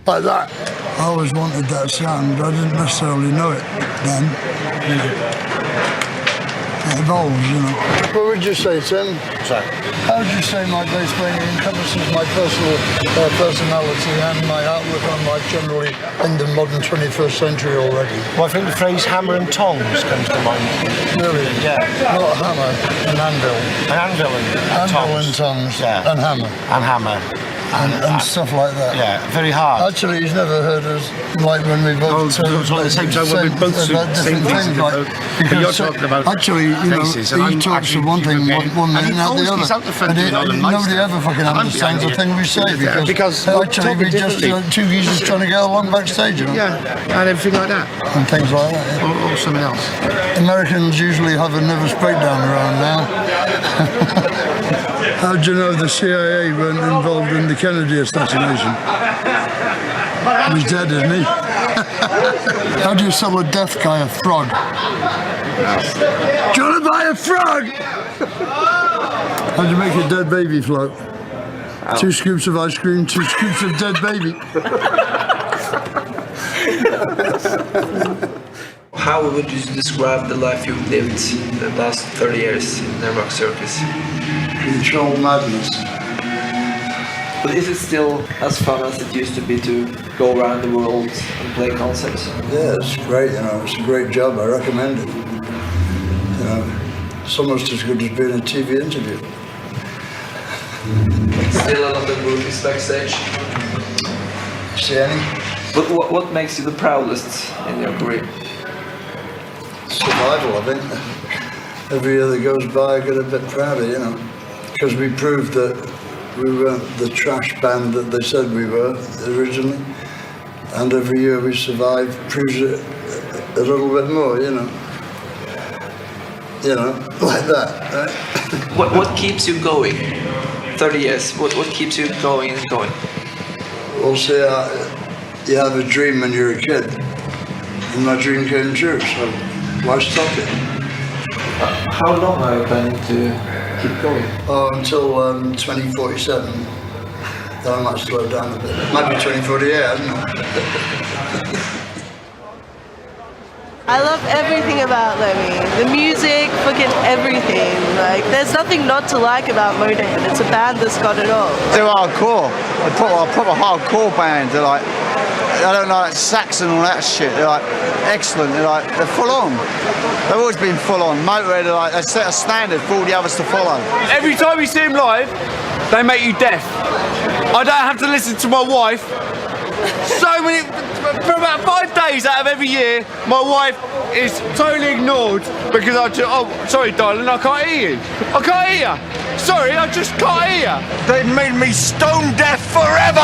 Like that. I always wanted that sound, but I didn't necessarily know it then. It evolves, you know. What would you say, Tim? Sorry. How would you say my bass playing encompasses my personal personality and my outlook on life generally in the modern 21st century already? Well, I think the phrase hammer and tongs comes to mind. Really? Yeah. Not hammer, an anvil. An anvil and tongs. Anvil and tongs. Yeah. And hammer. And hammer. And stuff like that. Yeah, very hard. Actually, he's never heard us like when we both at the same time when we both about different things. Like, but you're talking about actually, you know, he talks of one thing one minute and out the other. And nobody ever fucking understands the thing we say because actually we just two geezers trying to get along backstage, you know. Yeah, and everything like that. And things like that. Yeah. Or something else. Americans usually have a nervous breakdown around now. How do you know the CIA weren't involved in the Kennedy assassination? He's dead, isn't he? How do you sell a deaf guy a frog? Do you want to buy a frog? How do you make a dead baby float? 2 scoops of ice cream, 2 scoops of dead baby. How would you describe the life you've lived the last 30 years in the rock circus? Controlled madness. But is it still as fun as it used to be to go around the world and play concerts? Yeah, it's great, you know, it's a great job, I recommend it. You know, it's almost as good as being a TV interview. Still a lot of movies backstage? See any? But what makes you the proudest in your career? Survival, I think. Every year that goes by I get a bit prouder, you know, because we proved that we weren't the trash band that they said we were originally, and every year we survive proves it a little bit more, you know, like that, right? What keeps you going? 30 years, what keeps you going and going? Well, see, you have a dream when you're a kid, and my dream came true, so why stop it? How long are you planning to keep going? Oh, until 2047. Then I might slow down a bit. Might be 2048, I don't know. I love everything about Lemmy. The music, fucking everything. Like, there's nothing not to like about Motorhead. It's a band that's got it all. They're hardcore. They're proper hardcore band. They're like, I don't like sax and all that shit. They're like excellent. They're full on. They've always been full on. Motorhead are like, they set a standard for all the others to follow. Every time you see them live, they make you deaf. I don't have to listen to my wife. So many, for about 5 days out of every year, my wife is totally ignored because oh, sorry darling, I can't hear you. I can't hear you. Sorry, I just can't hear you. They've made me stone deaf forever!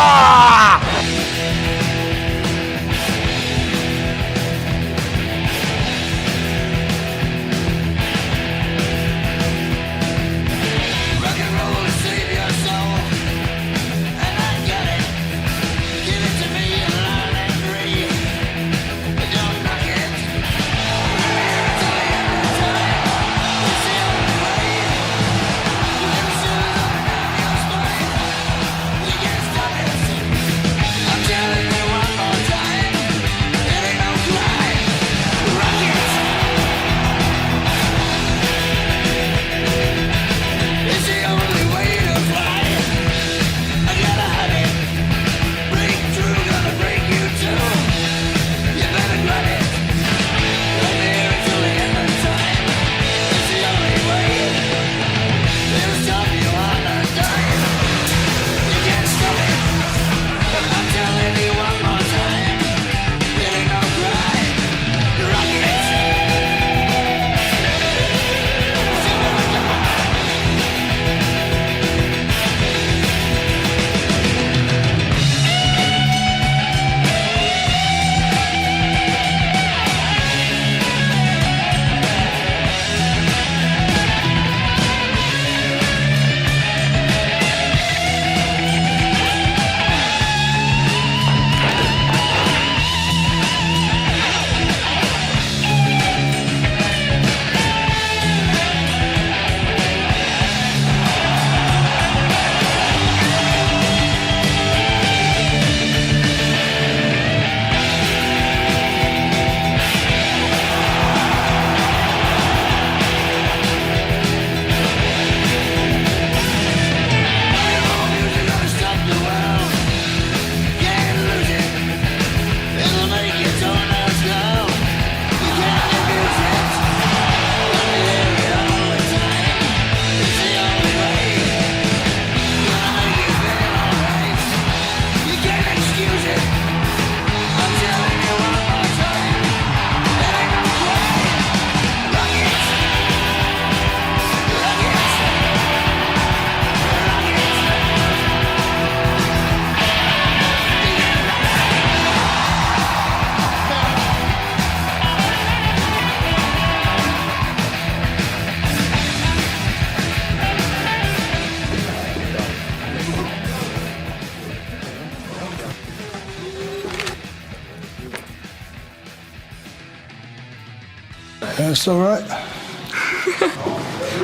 That's all right.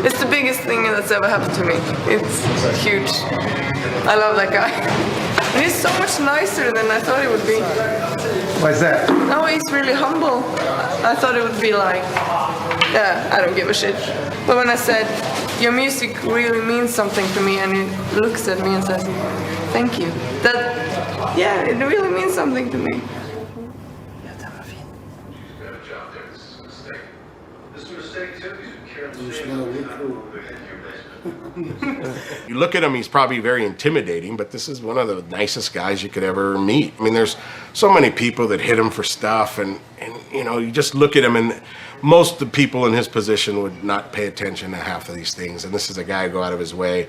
It's the biggest thing that's ever happened to me. It's huge. I love that guy. And he's so much nicer than I thought he would be. Why is that? No, he's really humble. I thought it would be like, yeah, I don't give a shit. But when I said, your music really means something to me, and he looks at me and says, thank you. That, yeah, it really means something to me. You look at him, he's probably very intimidating, but this is one of the nicest guys you could ever meet. I mean, there's so many people that hit him for stuff, and you know, you just look at him, and most of the people in his position would not pay attention to half of these things, and this is a guy who go out of his way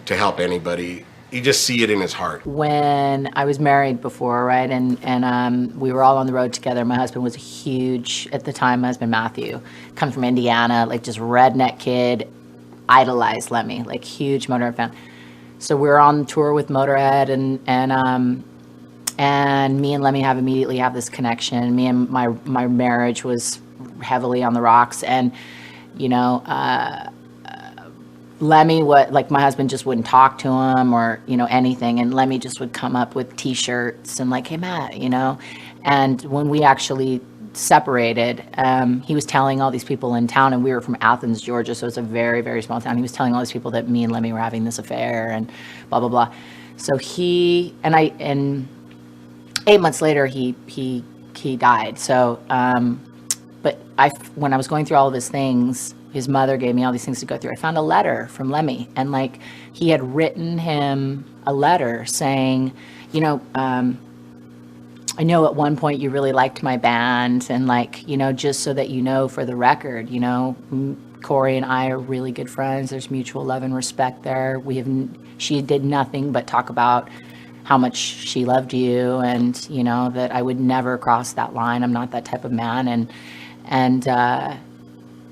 to help anybody. You just see it in his heart. When I was married before, right, and we were all on the road together. My husband was a huge, at the time, my husband Matthew, comes from Indiana, like just redneck kid, idolized Lemmy, like huge Motorhead fan. So we were on tour with Motorhead, and me and Lemmy immediately have this connection. Me and my marriage was heavily on the rocks, and you know, Lemmy, my husband just wouldn't talk to him or, you know, anything. And Lemmy just would come up with t-shirts and like, hey, Matt, you know. And when we actually separated, he was telling all these people in town, and we were from Athens, Georgia, so it's a very, very small town. He was telling all these people that me and Lemmy were having this affair and blah, blah, blah. So and 8 months later, he died. So, but when I was going through all of his things, his mother gave me all these things to go through. I found a letter from Lemmy, and like he had written him a letter saying, you know, I know at one point you really liked my band, and like, you know, just so that you know, for the record, you know, Corey and I are really good friends. There's mutual love and respect there. She did nothing but talk about how much she loved you, and you know that I would never cross that line. I'm not that type of man, and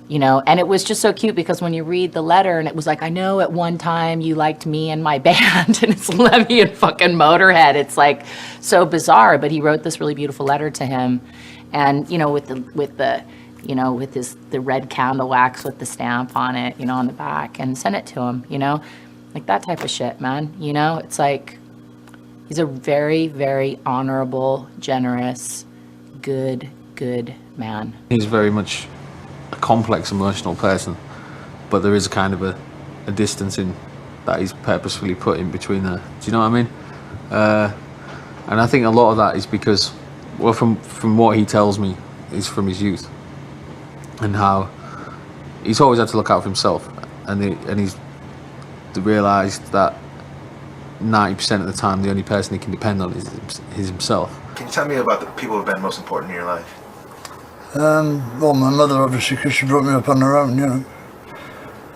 you know, and it was just so cute because when you read the letter, and it was like, I know at one time you liked me and my band, and it's Lemmy and fucking Motorhead. It's like so bizarre, but he wrote this really beautiful letter to him, and you know, with the you know, with the red candle wax with the stamp on it, you know, on the back, and sent it to him, you know, like that type of shit, man. You know, it's like he's a very, very honorable, generous, good man. He's very much a complex emotional person, but there is a kind of a distancing that he's purposefully put in between there. Do you know what I mean? And I think a lot of that is because, well, from what he tells me, is from his youth, and how he's always had to look out for himself, and he's realised that 90% of the time the only person he can depend on is himself. Can you tell me about the people who have been most important in your life? Well, my mother, obviously, because she brought me up on her own, you know,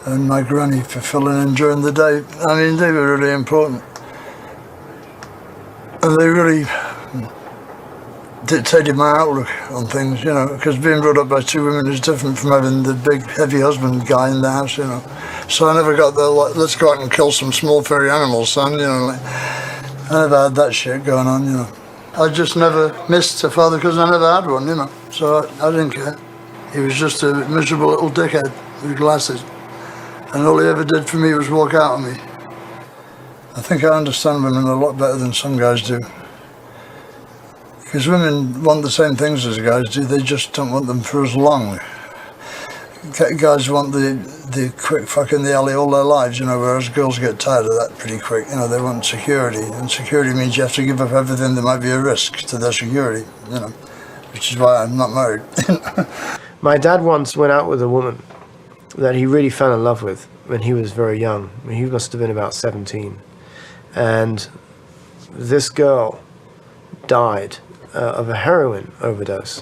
and my granny for filling in during the day. I mean, they were really important, and they really dictated my outlook on things, you know, because being brought up by two women is different from having the big, heavy husband guy in the house, you know. So I never got the, like, let's go out and kill some small furry animals, son, you know, like, I never had that shit going on, you know. I just never missed a father because I never had one, you know, so I didn't care. He was just a miserable little dickhead with glasses, and all he ever did for me was walk out on me. I think I understand women a lot better than some guys do, because women want the same things as guys do, they just don't want them for as long. Guys want the quick fuck in the alley all their lives, you know, whereas girls get tired of that pretty quick. You know, they want security, and security means you have to give up everything that might be a risk to their security, you know, which is why I'm not married. My dad once went out with a woman that he really fell in love with when he was very young. I mean, he must have been about 17. And this girl died of a heroin overdose.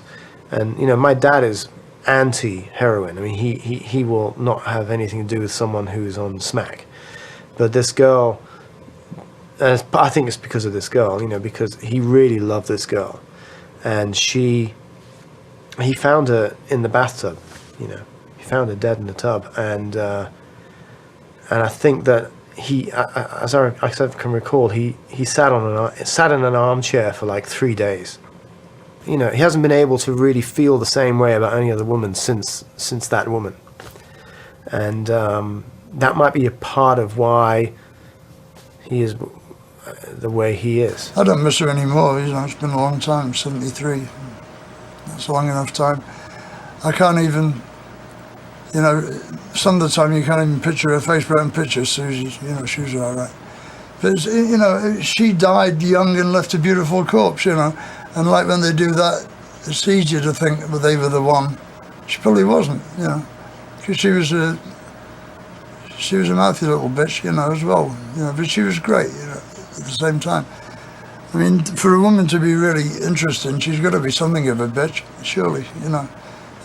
And, you know, my dad is anti-heroin. I mean, he will not have anything to do with someone who's on smack. But this girl, and I think it's because of this girl, you know, because he really loved this girl, and he found her in the bathtub, you know, he found her dead in the tub, and I think that he, as I can recall, he sat in an armchair for like 3 days, he hasn't been able to really feel the same way about any other woman since that woman. And that might be a part of why he is the way he is. I don't miss her anymore, it's been a long time, 73. That's a long enough time. I can't even, some of the time you can't even picture her face, but I can picture Susie, she was all right. But, she died young and left a beautiful corpse, and like when they do that, it's easier to think that they were the one. She probably wasn't, because she was a mouthy little bitch, as well, but she was great, at the same time. I mean, for a woman to be really interesting, she's got to be something of a bitch, surely,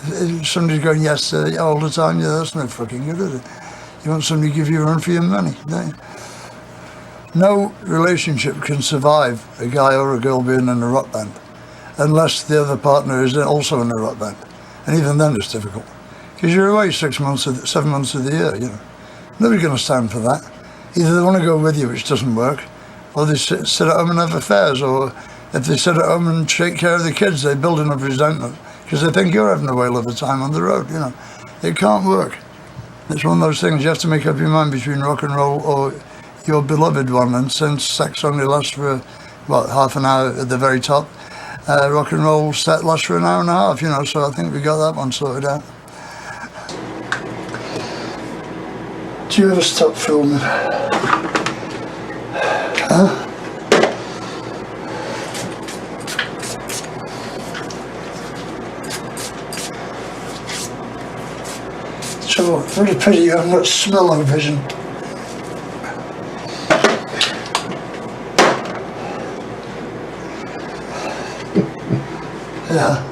If somebody's going yes all the time, that's no fucking good, is it? You want somebody to give you a run for your money, don't you? No relationship can survive a guy or a girl being in a rock band unless the other partner is also in a rock band. And even then it's difficult. Because you're away 7 months of the year, Nobody's going to stand for that. Either they want to go with you, which doesn't work, or they sit at home and have affairs, or if they sit at home and take care of the kids, they build enough resentment because they think you're having a whale of a time on the road, It can't work. It's one of those things you have to make up your mind between rock and roll or your beloved one, and since sex only lasts for, half an hour at the very top, rock and roll set lasts for an hour and a half, so I think we got that one sorted out. Do you ever stop filming? Huh? So, what a pity you haven't got smell-o-vision. Yeah.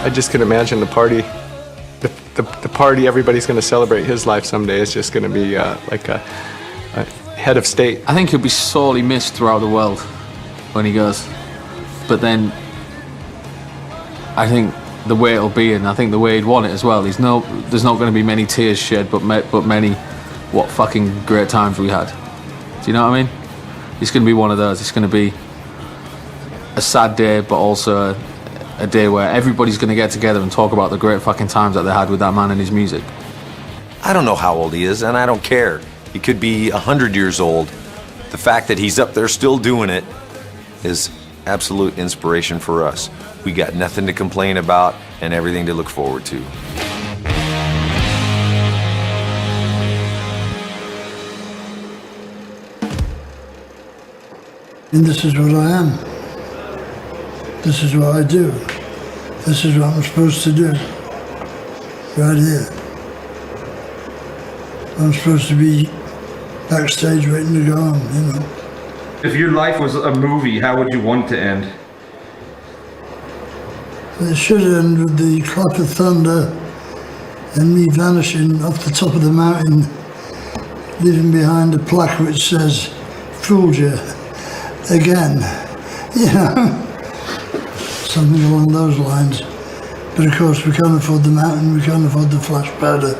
I just can imagine the party, the party everybody's going to celebrate his life someday is just going to be like a head of state. I think he'll be sorely missed throughout the world when he goes. But then I think the way it'll be, and I think the way he'd want it as well, there's not going to be many tears shed, but many, what fucking great times we had. Do you know what I mean? It's going to be one of those. It's going to be a sad day, but also a day where everybody's going to get together and talk about the great fucking times that they had with that man and his music. I don't know how old he is, and I don't care. He could be 100 years old. The fact that he's up there still doing it is absolute inspiration for us. We got nothing to complain about and everything to look forward to. And this is what I am. This is what I do. This is what I'm supposed to do. Right here. I'm supposed to be backstage waiting to go on, you know. If your life was a movie, how would you want it to end? It should end with the clap of thunder and me vanishing off the top of the mountain, leaving behind a plaque which says, "Fooled you again," you know, something along those lines. But of course we can't afford the mountain, we can't afford the flash powder,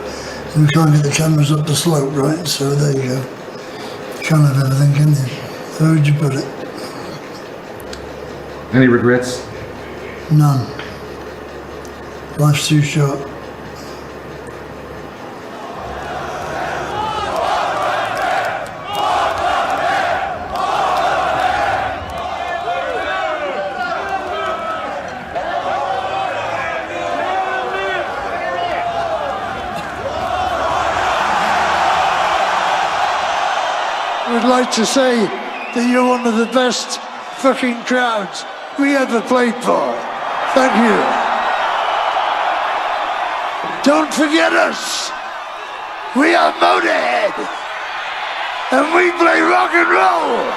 and we can't get the cameras up the slope, right? So there you go. You can't have everything, can you? Where would you put it? Any regrets? None. Life's too short. I would like to say that you're one of the best fucking crowds we ever played for. Thank you. Don't forget us. We are Motorhead. And we play rock and roll.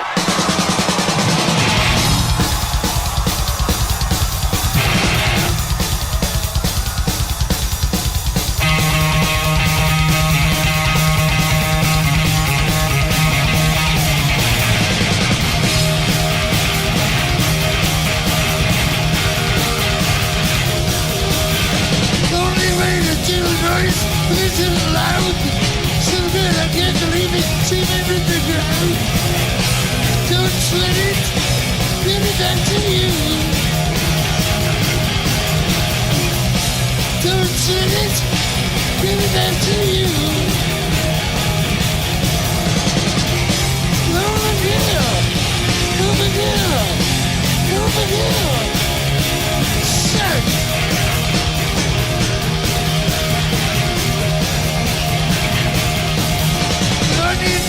Listen loud, so good I can't believe it, see me with the ground. Don't sweat it, give it back to you. Don't sweat it, give it back to you. Over here, over here, over here. Search.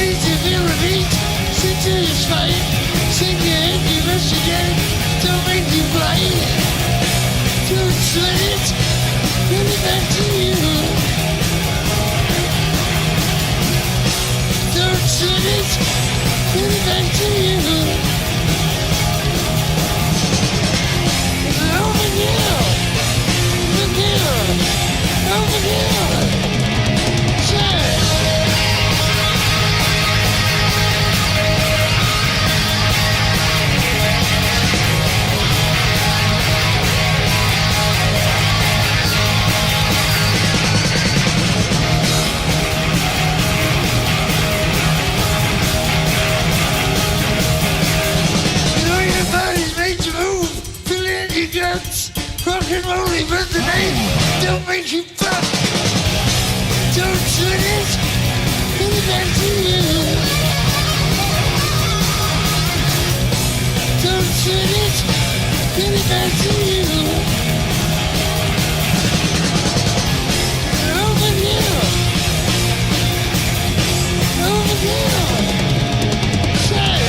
You feel the beat, sit to your spine, sing your head, you rush again, don't make you blind. Don't sweat it, give it back to you. Don't sweat it, give it back to you. Over here, over here, say. Rock and rolling, but the name don't make you fuck. Don't sweat it, give it back to you. Don't sweat it, give it back to you. Over here, over here, say.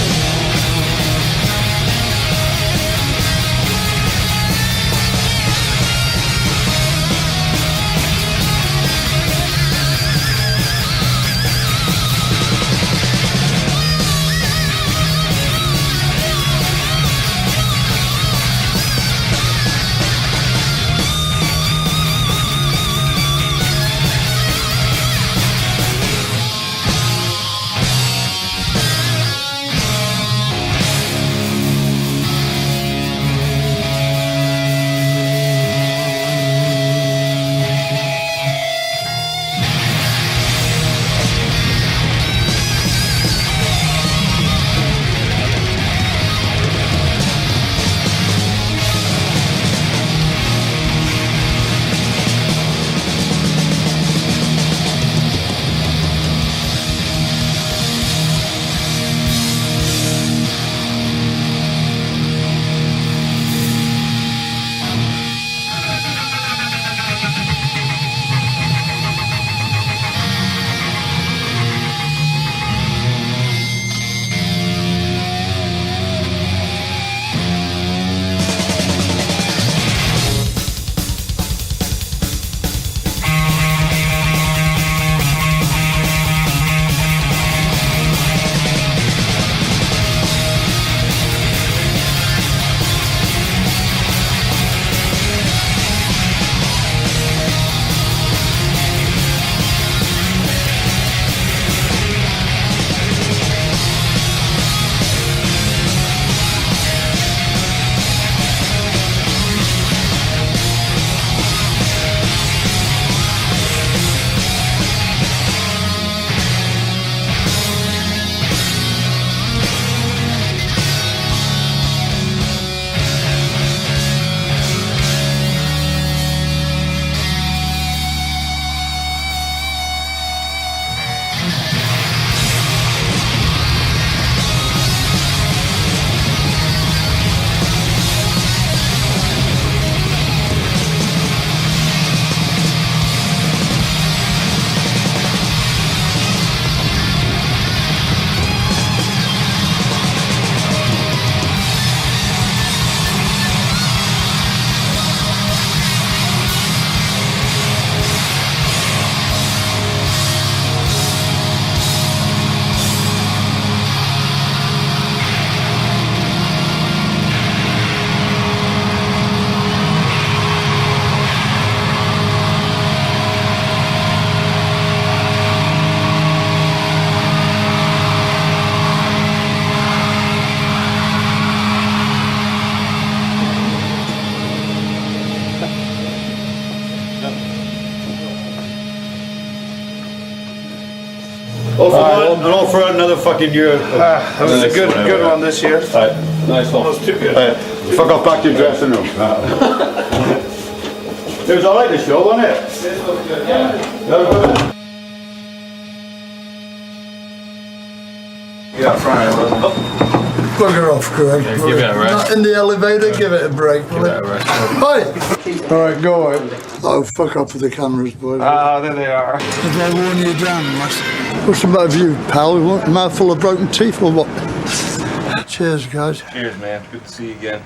And all for another fucking year. That was a good one this year. Right. Nice one. Almost too good. Right. Fuck off back to your dressing room. It was alright, the show, wasn't it? Yeah, Friday, wasn't it? Bugger off, Greg. Yeah, give it a rest. Not in the elevator, give it a break. Give it a rest. Hi! Alright, go on. Oh, fuck off with the cameras, boy. Ah, there they are. Have I worn you down, lass? What's the matter with you, pal? You want a mouthful of broken teeth or what? Cheers, guys. Cheers, man. Good to see you again.